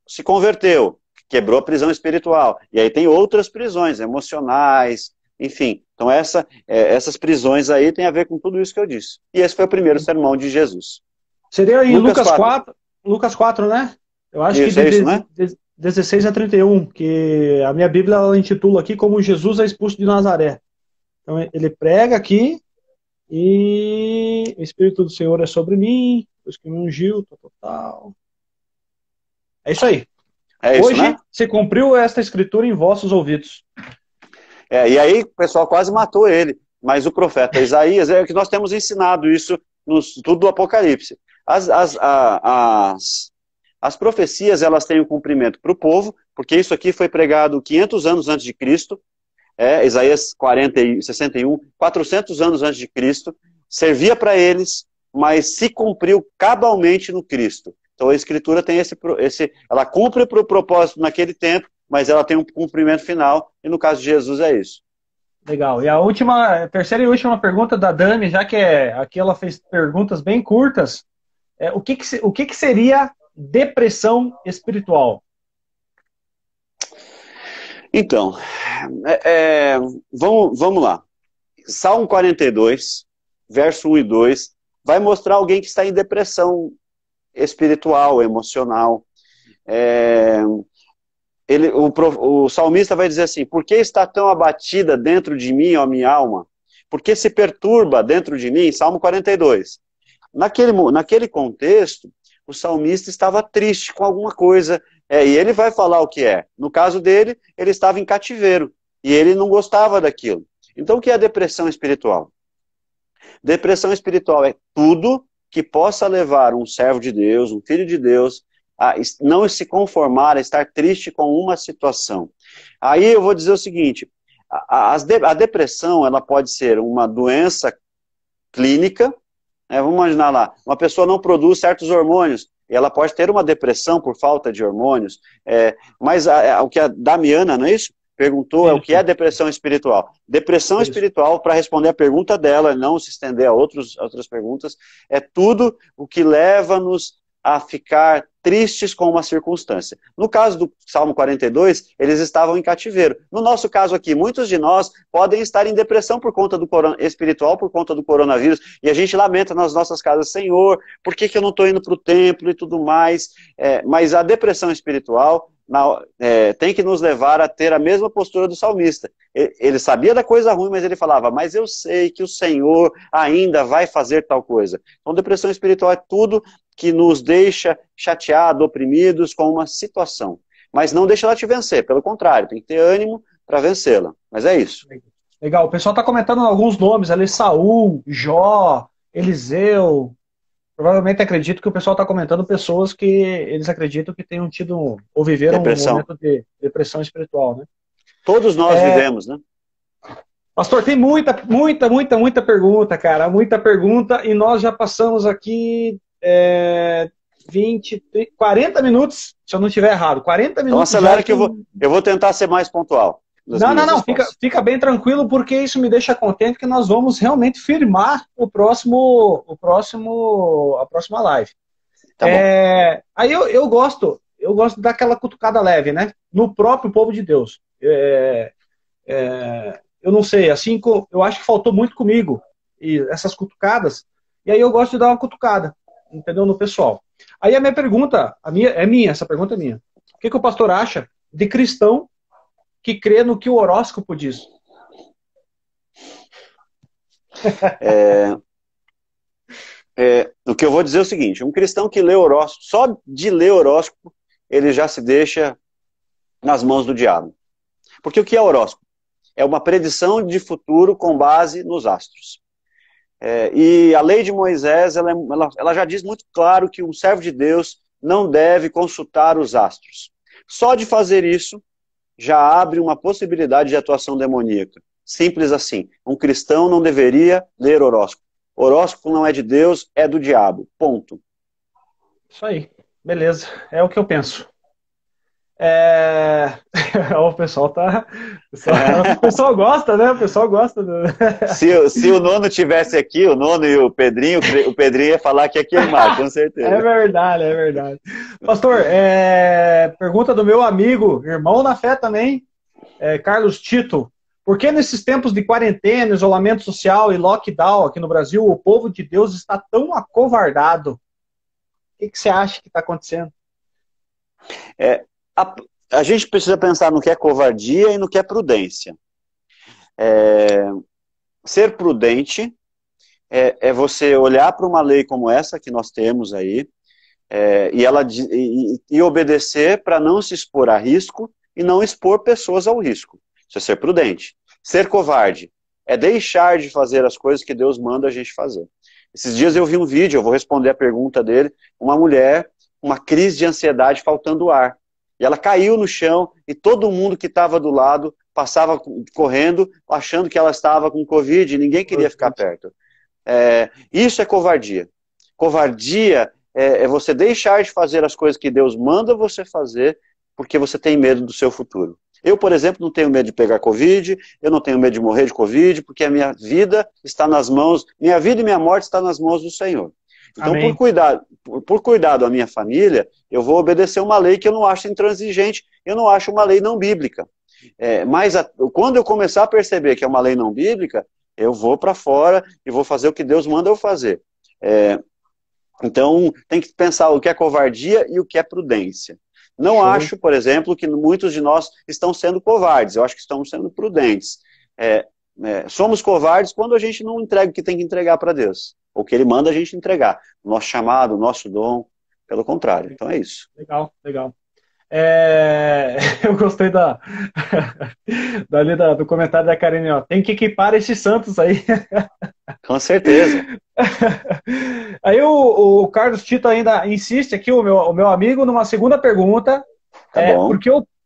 se converteu, quebrou a prisão espiritual. E aí tem outras prisões, emocionais, enfim. Então essas prisões aí tem a ver com tudo isso que eu disse. E esse foi o primeiro sermão de Jesus. Seria em Lucas 4, né? Eu acho isso, que isso, né? 16 a 31, que a minha Bíblia ela intitula aqui como Jesus é expulso de Nazaré. Então ele prega aqui, e o Espírito do Senhor é sobre mim, os que me ungiu, tal. É isso aí. Isso, hoje né? se cumpriu esta escritura em vossos ouvidos. E aí o pessoal quase matou ele. Mas o profeta Isaías, é que nós temos ensinado isso no estudo do Apocalipse. As profecias, elas têm um cumprimento para o povo, porque isso aqui foi pregado 500 anos antes de Cristo, Isaías 61, 400 anos antes de Cristo, servia para eles, mas se cumpriu cabalmente no Cristo. Então a Escritura tem ela cumpre para o propósito naquele tempo, mas ela tem um cumprimento final, e no caso de Jesus é isso. Legal. E a terceira e última pergunta da Dani, já que aqui ela fez perguntas bem curtas, o que seria depressão espiritual? Então, vamos lá. Salmo 42, verso 1 e 2, vai mostrar alguém que está em depressão espiritual, emocional. O salmista vai dizer assim, por que está tão abatida dentro de mim, ó minha alma? Por que se perturba dentro de mim? Salmo 42. Naquele contexto, o salmista estava triste com alguma coisa, e ele vai falar o que é. No caso dele, ele estava em cativeiro, e ele não gostava daquilo. Então, o que é a depressão espiritual? Depressão espiritual é tudo que possa levar um servo de Deus, um filho de Deus, a não se conformar, a estar triste com uma situação. Aí eu vou dizer o seguinte, a depressão, ela pode ser uma doença clínica, vamos imaginar lá, uma pessoa não produz certos hormônios, e ela pode ter uma depressão por falta de hormônios, mas o que a Damiana, não é isso? Perguntou o que é depressão espiritual. Depressão espiritual, para responder a pergunta dela, não se estender a outras perguntas, é tudo o que leva-nos a ficar tristes com uma circunstância. No caso do Salmo 42, eles estavam em cativeiro. No nosso caso aqui, muitos de nós podem estar em depressão por conta do espiritual, por conta do coronavírus, e a gente lamenta nas nossas casas, Senhor, por que eu não estou indo para o templo e tudo mais? Mas a depressão espiritual tem que nos levar a ter a mesma postura do salmista. Ele sabia da coisa ruim, mas ele falava, mas eu sei que o Senhor ainda vai fazer tal coisa. Então, depressão espiritual é tudo que nos deixa chateados, oprimidos com uma situação. Mas não deixa ela te vencer, pelo contrário, tem que ter ânimo para vencê-la. Mas é isso. Legal, o pessoal está comentando alguns nomes ali, Saul, Jó, Eliseu. Provavelmente acredito que o pessoal está comentando pessoas que eles acreditam que tenham tido ou viveram um momento de depressão espiritual, né? Todos nós vivemos, né? Pastor, tem muita pergunta, cara, muita pergunta, e nós já passamos aqui 40 minutos, se eu não estiver errado, 40 minutos. Então acelera que eu vou tentar ser mais pontual. Não, fica bem tranquilo, porque isso me deixa contente que nós vamos realmente firmar a próxima live. Tá bom. Aí eu gosto daquela cutucada leve, né? no próprio povo de Deus. Eu não sei, assim, eu acho que faltou muito comigo, e essas cutucadas, e aí eu gosto de dar uma cutucada, entendeu, no pessoal. Aí a minha pergunta, essa pergunta é minha. O que o pastor acha de cristão que crê no que o horóscopo diz? O que eu vou dizer é o seguinte, um cristão que lê horóscopo, só de ler horóscopo, ele já se deixa nas mãos do diabo. Porque o que é horóscopo? É uma predição de futuro com base nos astros. E a lei de Moisés, ela já diz muito claro que um servo de Deus não deve consultar os astros. Só de fazer isso, já abre uma possibilidade de atuação demoníaca. Simples assim. Um cristão não deveria ler horóscopo. Horóscopo não é de Deus, é do diabo. Ponto. Isso aí. Beleza. É o que eu penso. O pessoal tá... O pessoal gosta, né? O pessoal gosta do... Se o Nono tivesse aqui, o Nono e o Pedrinho ia falar que ia queimar, com certeza. É verdade, é verdade. Pastor, pergunta do meu amigo, irmão na fé também, Carlos Tito. Por que nesses tempos de quarentena, isolamento social e lockdown aqui no Brasil, o povo de Deus está tão acovardado? O que você acha que está acontecendo? A gente precisa pensar no que é covardia e no que é prudência. Ser prudente é você olhar para uma lei como essa que nós temos aí e obedecer para não se expor a risco e não expor pessoas ao risco. Isso é ser prudente. Ser covarde é deixar de fazer as coisas que Deus manda a gente fazer. Esses dias eu vi um vídeo, eu vou responder a pergunta dele, uma mulher, uma crise de ansiedade, faltando ar. E ela caiu no chão e todo mundo que estava do lado passava correndo, achando que ela estava com Covid e ninguém queria ficar perto. Isso é covardia. Covardia é você deixar de fazer as coisas que Deus manda você fazer porque você tem medo do seu futuro. Eu, por exemplo, não tenho medo de pegar Covid, eu não tenho medo de morrer de Covid, porque a minha vida está nas mãos, minha vida e minha morte está nas mãos do Senhor. Então, por cuidado da minha família, eu vou obedecer uma lei que eu não acho intransigente, eu não acho uma lei não bíblica. Mas quando eu começar a perceber que é uma lei não bíblica, eu vou para fora e vou fazer o que Deus manda eu fazer. Então, tem que pensar o que é covardia e o que é prudência. Não acho, por exemplo, que muitos de nós estão sendo covardes, eu acho que estamos sendo prudentes. Somos covardes quando a gente não entrega o que tem que entregar para Deus, ou que Ele manda a gente entregar. O nosso chamado, o nosso dom, pelo contrário. Então é isso. Legal, legal. Eu gostei do comentário da Karine, ó. Tem que equipar esses santos aí. Com certeza. Aí o Carlos Tito ainda insiste aqui, o meu amigo, numa segunda pergunta.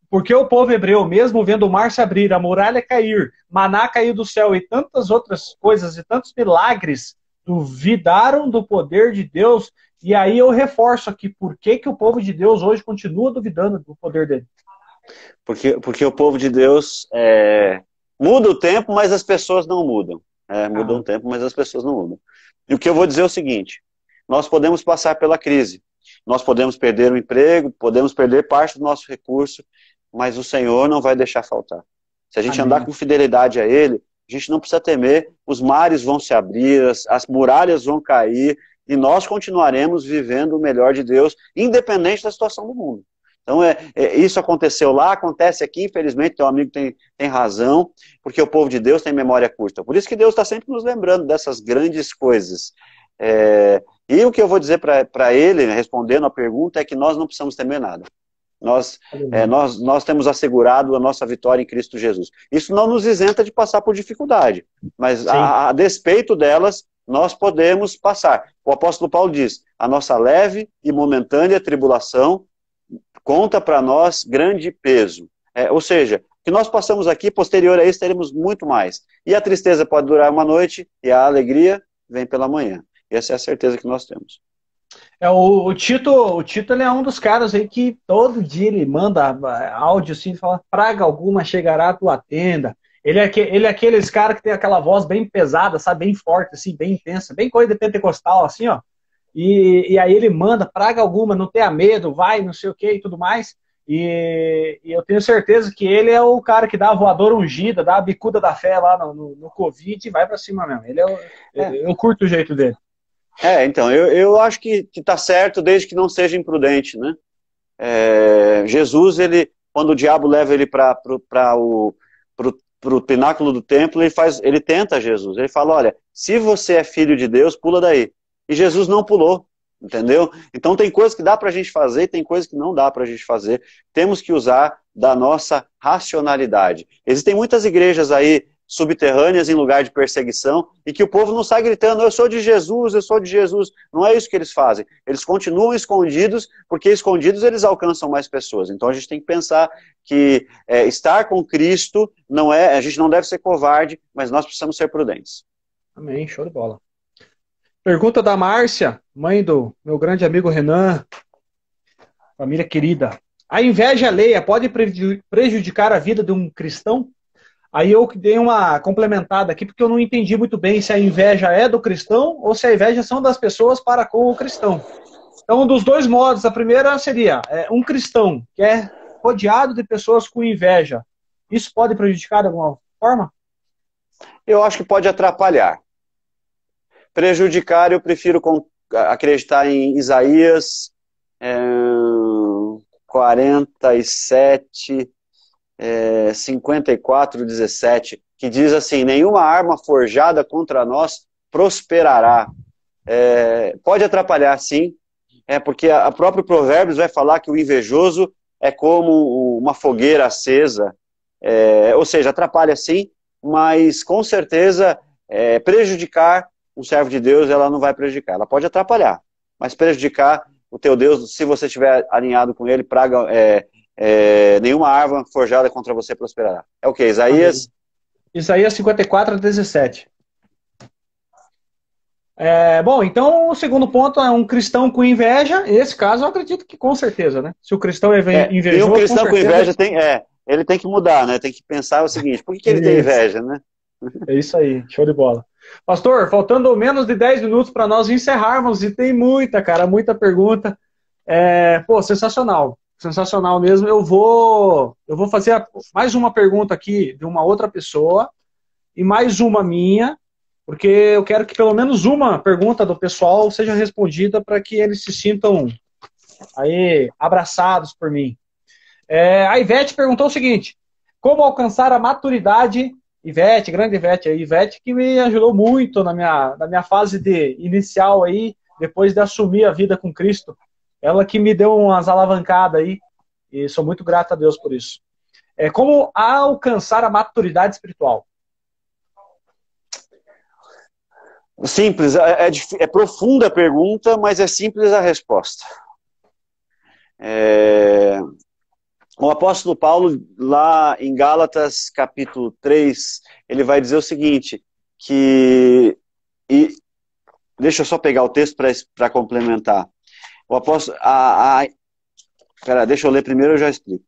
Porque o povo hebreu, mesmo vendo o mar se abrir, a muralha cair, maná cair do céu e tantas outras coisas e tantos milagres, duvidaram do poder de Deus. E aí eu reforço aqui, por que o povo de Deus hoje continua duvidando do poder dele? Porque o povo de Deus muda o tempo, mas as pessoas não mudam. Mudam o tempo, mas as pessoas não mudam. E o que eu vou dizer é o seguinte, nós podemos passar pela crise, nós podemos perder o emprego, podemos perder parte do nosso recurso, mas o Senhor não vai deixar faltar. Se a gente andar com fidelidade a Ele, a gente não precisa temer, os mares vão se abrir, as muralhas vão cair, e nós continuaremos vivendo o melhor de Deus, independente da situação do mundo. Então, isso aconteceu lá, acontece aqui, infelizmente, teu amigo tem razão, porque o povo de Deus tem memória curta. Por isso que Deus está sempre nos lembrando dessas grandes coisas. E o que eu vou dizer para ele, respondendo a pergunta, é que nós não precisamos temer nada. Nós temos assegurado a nossa vitória em Cristo Jesus. Isso não nos isenta de passar por dificuldade, mas a despeito delas, nós podemos passar. O apóstolo Paulo diz, a nossa leve e momentânea tribulação conta para nós grande peso. Ou seja, o que nós passamos aqui, posterior a isso, teremos muito mais. E a tristeza pode durar uma noite, e a alegria vem pela manhã. Essa é a certeza que nós temos. O Tito ele é um dos caras aí que todo dia ele manda áudio assim, fala, praga alguma chegará à tua tenda. Ele é aqueles caras que tem aquela voz bem pesada, sabe, bem forte, assim, bem intensa, bem coisa de pentecostal, assim, ó. E aí ele manda, praga alguma, não tenha medo, vai, não sei o que e tudo mais. E eu tenho certeza que ele é o cara que dá a voadora ungida, dá a bicuda da fé lá no Covid e vai pra cima mesmo. Eu curto o jeito dele. Então, eu acho que tá certo desde que não seja imprudente, né? Jesus, quando o diabo leva ele para o pináculo do templo, ele tenta Jesus. Ele fala, olha, se você é filho de Deus, pula daí. E Jesus não pulou, entendeu? Então tem coisas que dá para a gente fazer e tem coisas que não dá para a gente fazer. Temos que usar da nossa racionalidade. Existem muitas igrejas aí subterrâneas em lugar de perseguição e que o povo não sai gritando, eu sou de Jesus, eu sou de Jesus. Não é isso que eles fazem. Eles continuam escondidos, porque escondidos eles alcançam mais pessoas. Então a gente tem que pensar que estar com Cristo a gente não deve ser covarde, mas nós precisamos ser prudentes. Amém, show de bola. Pergunta da Márcia, mãe do meu grande amigo Renan, família querida. A inveja alheia pode prejudicar a vida de um cristão? Aí eu dei uma complementada aqui, porque eu não entendi muito bem se a inveja é do cristão ou se a inveja são das pessoas para com o cristão. Então, dos dois modos, a primeira seria um cristão que é rodeado de pessoas com inveja. Isso pode prejudicar de alguma forma? Eu acho que pode atrapalhar. Prejudicar, eu prefiro acreditar em Isaías 47, 54, 17, que diz assim, nenhuma arma forjada contra nós prosperará. Pode atrapalhar, sim, porque a próprio Provérbios vai falar que o invejoso é como uma fogueira acesa, ou seja, atrapalha sim, mas com certeza prejudicar um servo de Deus, ela não vai prejudicar, ela pode atrapalhar, mas prejudicar o teu Deus, se você estiver alinhado com ele, nenhuma arma forjada contra você prosperará. É o que? Isaías? Isaías 54, 17. Bom, então o segundo ponto é um cristão com inveja. Nesse caso, eu acredito que com certeza, né? Se o cristão é invejoso. E um cristão com inveja ele tem que mudar, né? Tem que pensar o seguinte: por que ele tem inveja, né? É isso aí, show de bola. Pastor, faltando menos de 10 minutos para nós encerrarmos, e tem muita pergunta. Sensacional. Sensacional mesmo. Eu vou fazer mais uma pergunta aqui de uma outra pessoa e mais uma minha, porque eu quero que pelo menos uma pergunta do pessoal seja respondida para que eles se sintam aí abraçados por mim. A Ivete perguntou o seguinte: como alcançar a maturidade? Ivete, grande Ivete, Ivete que me ajudou muito na minha fase inicial aí, depois de assumir a vida com Cristo. Ela que me deu umas alavancadas aí, e sou muito grato a Deus por isso. Como alcançar a maturidade espiritual? Simples, é profunda a pergunta, mas é simples a resposta. O apóstolo Paulo, lá em Gálatas, capítulo 3, ele vai dizer o seguinte, deixa eu só pegar o texto para complementar. O apóstolo... Pera, deixa eu ler primeiro, eu já explico.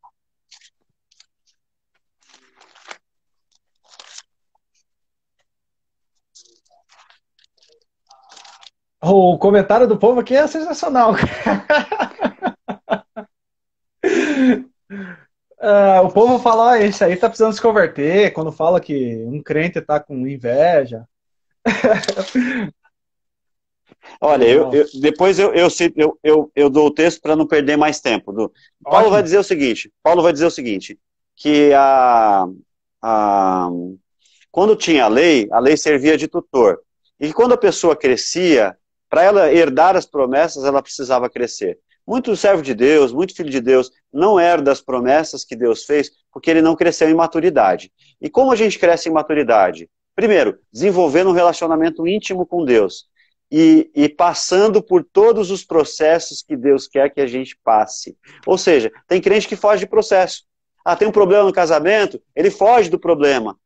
O comentário do povo aqui é sensacional. O povo fala, esse aí tá precisando se converter, quando fala que um crente tá com inveja. Olha, depois eu dou o texto para não perder mais tempo. Paulo vai dizer o seguinte, que quando tinha a lei servia de tutor. E quando a pessoa crescia, para ela herdar as promessas, ela precisava crescer. Muito servo de Deus, muito filho de Deus, não herda as promessas que Deus fez, porque ele não cresceu em maturidade. E como a gente cresce em maturidade? Primeiro, desenvolvendo um relacionamento íntimo com Deus. E passando por todos os processos que Deus quer que a gente passe. Ou seja, tem crente que foge de processo. Tem um problema no casamento, ele foge do problema.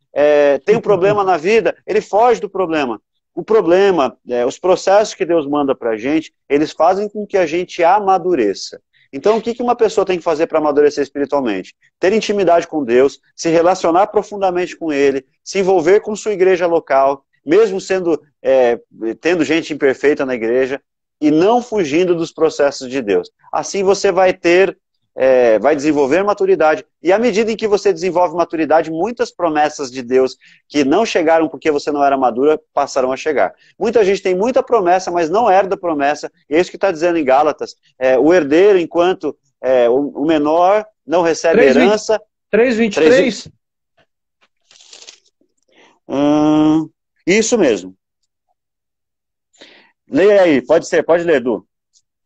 Tem um problema na vida, ele foge do problema. O problema, os processos que Deus manda pra gente, eles fazem com que a gente amadureça. Então, o que uma pessoa tem que fazer para amadurecer espiritualmente? Ter intimidade com Deus, se relacionar profundamente com Ele, se envolver com sua igreja local, mesmo tendo gente imperfeita na igreja, e não fugindo dos processos de Deus. Assim você vai ter vai desenvolver maturidade. E à medida em que você desenvolve maturidade, muitas promessas de Deus que não chegaram porque você não era madura, passarão a chegar. Muita gente tem muita promessa, mas não herda a promessa. E é isso que está dizendo em Gálatas. O herdeiro, enquanto o menor não recebe herança... 3:23? Isso mesmo. Leia aí, pode ler, Edu.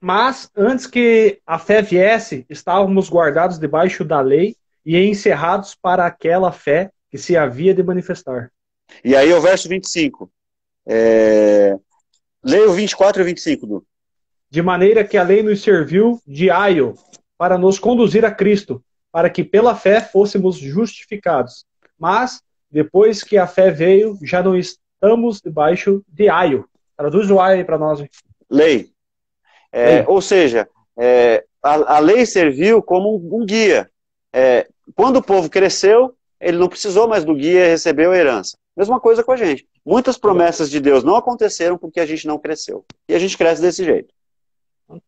Mas, antes que a fé viesse, estávamos guardados debaixo da lei e encerrados para aquela fé que se havia de manifestar. E aí o verso 25. Leia o 24 e o 25, Du. De maneira que a lei nos serviu de aio para nos conduzir a Cristo, para que pela fé fôssemos justificados. Mas, depois que a fé veio, já não estamos debaixo de aio. Traduz o aio aí para nós. Lei. Ou seja, a lei serviu como um guia. Quando o povo cresceu, ele não precisou mais do guia e recebeu a herança. Mesma coisa com a gente. Muitas promessas de Deus não aconteceram porque a gente não cresceu. E a gente cresce desse jeito.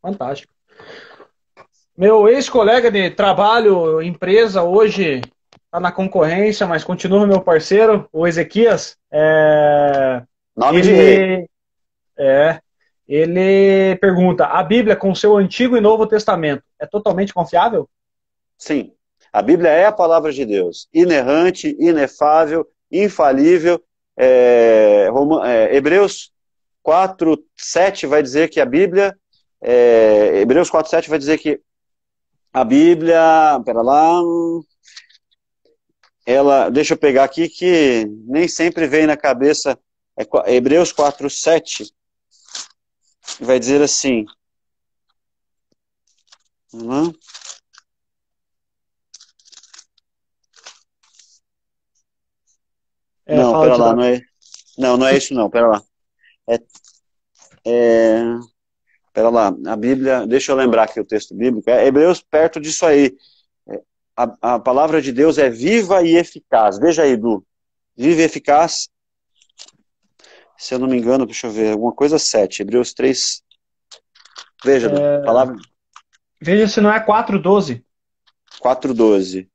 Fantástico. Meu ex-colega de trabalho, empresa, hoje está na concorrência, mas continua meu parceiro, o Ezequias. Nome de rei. Ele pergunta, a Bíblia com seu Antigo e Novo Testamento é totalmente confiável? Sim. A Bíblia é a palavra de Deus. Inerrante, inefável, infalível. Hebreus 4:7 vai dizer que a Bíblia... Hebreus 4:7 vai dizer que a Bíblia... Pera lá... Deixa eu pegar aqui que nem sempre vem na cabeça... Hebreus 4:7 vai dizer assim... Não, pera lá, não é... Não é isso não, pera lá. Pera lá, a Bíblia... Deixa eu lembrar aqui o texto bíblico. Hebreus perto disso aí. A palavra de Deus é viva e eficaz. Veja aí, Du. Viva e eficaz. Se eu não me engano, deixa eu ver. Alguma coisa 7. Hebreus 3. Veja, Du. Palavra... Veja se não é 4:12. 4:12.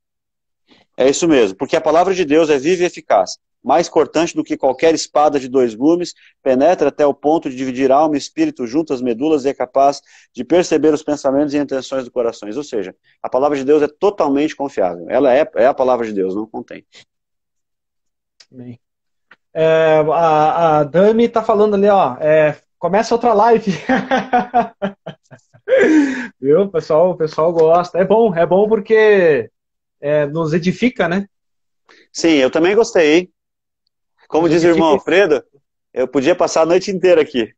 É isso mesmo. Porque a palavra de Deus é viva e eficaz. Mais cortante do que qualquer espada de 2 gumes, penetra até o ponto de dividir alma e espírito junto às medulas e é capaz de perceber os pensamentos e intenções do coração. Ou seja, a palavra de Deus é totalmente confiável. Ela é a palavra de Deus, não contém. Bem. A Dami está falando ali, ó, começa outra live. Viu? O pessoal gosta. É bom porque nos edifica, né? Sim, eu também gostei. Como diz o irmão Alfredo, eu podia passar a noite inteira aqui.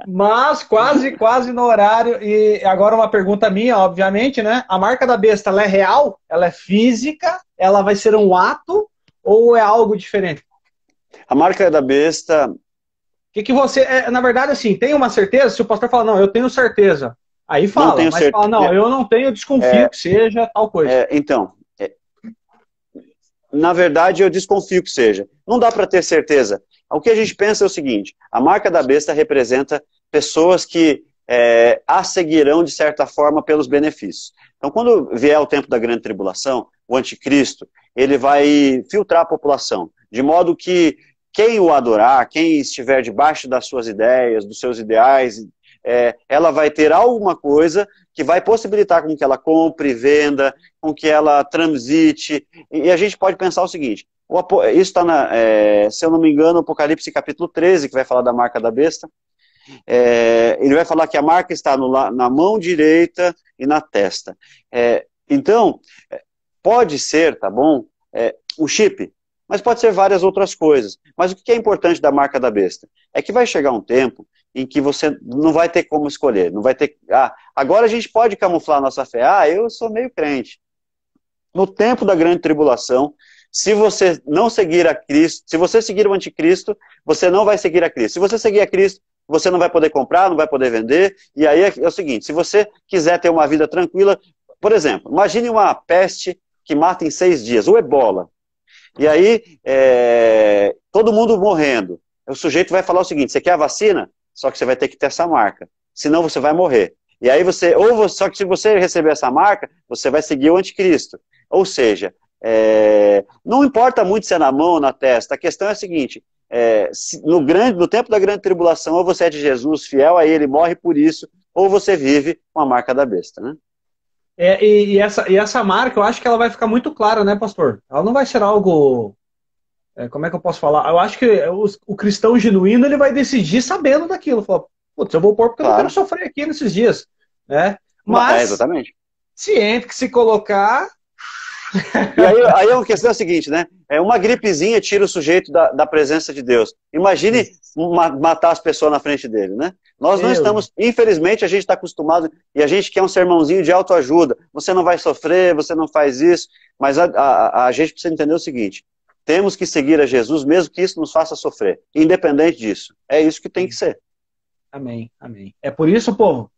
Mas quase no horário. E agora uma pergunta minha, obviamente, né? A marca da besta, ela é real? Ela é física? Ela vai ser um ato? Ou é algo diferente? A marca da besta... Que você... na verdade, assim, tem uma certeza? Se o pastor fala, não, eu tenho certeza. Aí fala, não tenho mas fala, não, eu não tenho, eu desconfio que seja tal coisa. Então... Na verdade, eu desconfio que seja. Não dá para ter certeza. O que a gente pensa é o seguinte, a marca da besta representa pessoas que a seguirão de certa forma pelos benefícios. Então, quando vier o tempo da grande tribulação, o anticristo, ele vai filtrar a população, de modo que quem o adorar, quem estiver debaixo das suas ideias, dos seus ideais, ela vai ter alguma coisa que vai possibilitar com que ela compre, venda, com que ela transite. E a gente pode pensar o seguinte, isso está, se eu não me engano, Apocalipse capítulo 13, que vai falar da marca da besta. Ele vai falar que a marca está na mão direita e na testa. Então, pode ser, tá bom, o chip, mas pode ser várias outras coisas. Mas o que é importante da marca da besta? É que vai chegar um tempo em que você não vai ter como escolher, não vai ter... agora a gente pode camuflar a nossa fé. Eu sou meio crente. No tempo da grande tribulação, se você não seguir a Cristo, se você seguir o anticristo, você não vai seguir a Cristo. Se você seguir a Cristo, você não vai poder comprar, não vai poder vender, e aí é o seguinte, se você quiser ter uma vida tranquila, por exemplo, imagine uma peste que mata em 6 dias, o ebola, e aí todo mundo morrendo, o sujeito vai falar o seguinte, você quer a vacina? Só que você vai ter que ter essa marca, senão você vai morrer. E aí só que se você receber essa marca, você vai seguir o anticristo. Ou seja, não importa muito se é na mão ou na testa, a questão é a seguinte, no tempo da grande tribulação, ou você é de Jesus, fiel a ele, morre por isso, ou você vive com a marca da besta, né? Essa marca, eu acho que ela vai ficar muito clara, né, pastor? Ela não vai ser algo... como é que eu posso falar? Eu acho que o cristão genuíno, ele vai decidir sabendo daquilo. Fala, putz, eu vou pôr porque eu não quero sofrer aqui nesses dias. Né? Mas, exatamente. Ciente que se colocar... E aí a questão é a seguinte, né? Uma gripezinha tira o sujeito da presença de Deus. Imagine matar as pessoas na frente dele, né? Nós não estamos, infelizmente, a gente está acostumado, e a gente quer um sermãozinho de autoajuda. Você não vai sofrer, você não faz isso, mas a gente precisa entender o seguinte, temos que seguir a Jesus, mesmo que isso nos faça sofrer, independente disso. É isso que tem que ser. Amém, amém. É por isso, povo,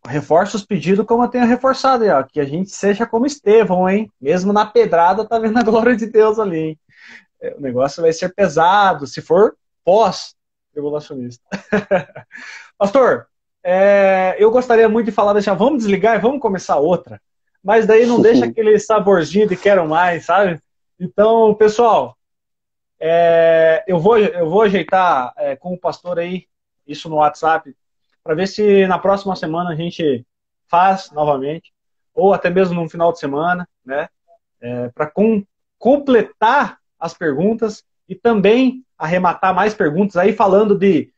reforça os pedidos como eu tenho reforçado, ó, que a gente seja como Estevão, hein? Mesmo na pedrada, tá vendo a glória de Deus ali, hein? O negócio vai ser pesado, se for pós-tribulacionista. Pastor, eu gostaria muito de falar, já vamos desligar e vamos começar outra, mas daí não deixa aquele saborzinho de quero mais, sabe? Então, pessoal, eu vou ajeitar com o pastor aí, isso no WhatsApp, para ver se na próxima semana a gente faz novamente, ou até mesmo no final de semana, né? Para completar as perguntas e também arrematar mais perguntas aí falando de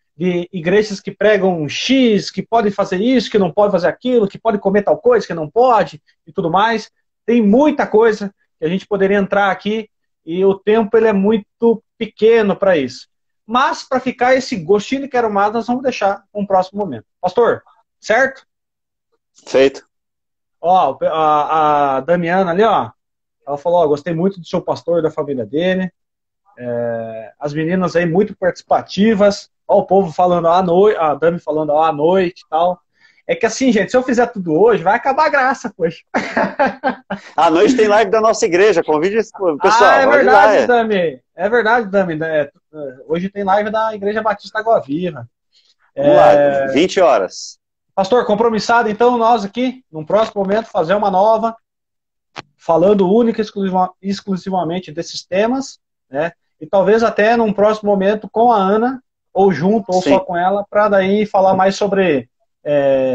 igrejas que pregam X, que podem fazer isso, que não pode fazer aquilo, que pode comer tal coisa, que não pode e tudo mais. Tem muita coisa que a gente poderia entrar aqui e o tempo ele é muito pequeno para isso. Mas para ficar esse gostinho de quero mais, nós vamos deixar para um próximo momento. Pastor, certo? Feito. Ó, a Damiana ali, ó, ela falou, ó, gostei muito do seu pastor, da família dele. As meninas aí muito participativas. Ó, o povo falando à noite, a Dami falando à noite e tal. É que assim, gente, se eu fizer tudo hoje, vai acabar a graça, poxa. À noite tem live da nossa igreja, convide o pessoal. É verdade, Dami. É verdade, Dami. Hoje tem live da Igreja Batista Água Viva. Vamos lá, 20 horas. Pastor, compromissado, então, nós aqui, num próximo momento, fazer uma nova, falando única e exclusivamente desses temas, né? E talvez até num próximo momento com a Ana, ou junto, ou só com ela, para daí falar mais sobre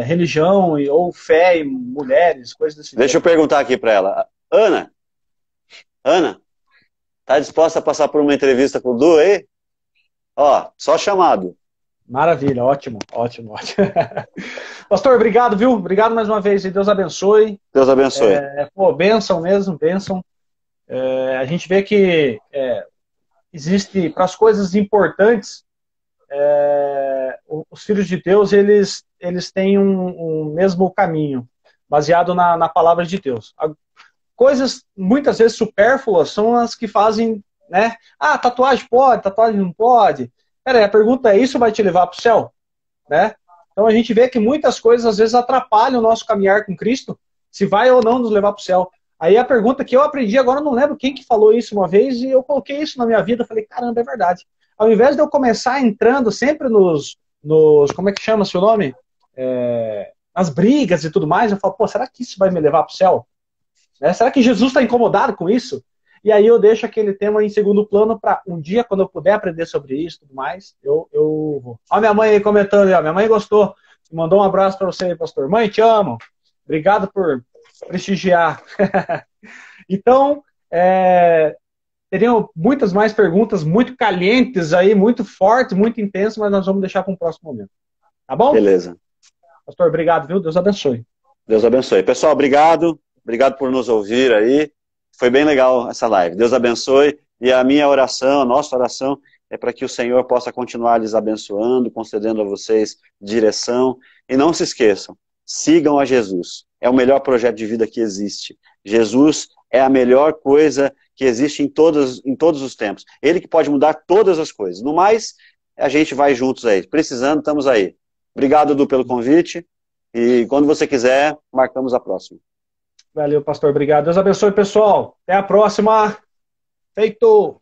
religião, ou fé, e mulheres, coisas desse tipo. Deixa eu perguntar aqui para ela. Ana, tá disposta a passar por uma entrevista com o Du aí? Ó, só chamado. Maravilha, ótimo. Pastor, obrigado, viu? Obrigado mais uma vez e Deus abençoe. Deus abençoe. Bênção mesmo, bênção. A gente vê que existe, para as coisas importantes, os filhos de Deus, eles têm um mesmo caminho, baseado na palavra de Deus. Coisas, muitas vezes, supérfluas são as que fazem, né? Ah, tatuagem pode, tatuagem não pode. Peraí, a pergunta é, isso vai te levar para o céu? Né? Então a gente vê que muitas coisas, às vezes, atrapalham o nosso caminhar com Cristo, se vai ou não nos levar para o céu. Aí a pergunta que eu aprendi, agora eu não lembro quem que falou isso uma vez, e eu coloquei isso na minha vida, eu falei, caramba, é verdade. Ao invés de eu começar entrando sempre nos como é que chama seu nome? Nas brigas e tudo mais, eu falo, pô, será que isso vai me levar para o céu? Será que Jesus está incomodado com isso? E aí eu deixo aquele tema em segundo plano para um dia, quando eu puder aprender sobre isso e tudo mais, eu vou. Ó, minha mãe aí comentando, ó, minha mãe gostou, mandou um abraço para você, pastor. Mãe, te amo. Obrigado por prestigiar. Então, teriam muitas mais perguntas, muito calientes aí, muito fortes, muito intensas, mas nós vamos deixar para um próximo momento. Tá bom? Beleza. Pastor, obrigado, viu? Deus abençoe. Deus abençoe. Pessoal, obrigado. Obrigado por nos ouvir aí. Foi bem legal essa live. Deus abençoe. E a minha oração, a nossa oração, é para que o Senhor possa continuar lhes abençoando, concedendo a vocês direção. E não se esqueçam, sigam a Jesus. É o melhor projeto de vida que existe. Jesus é a melhor coisa que existe em todos os tempos. Ele que pode mudar todas as coisas. No mais, a gente vai juntos aí. Precisando, estamos aí. Obrigado, Edu, pelo convite. E quando você quiser, marcamos a próxima. Valeu, pastor. Obrigado. Deus abençoe, pessoal. Até a próxima. Feito!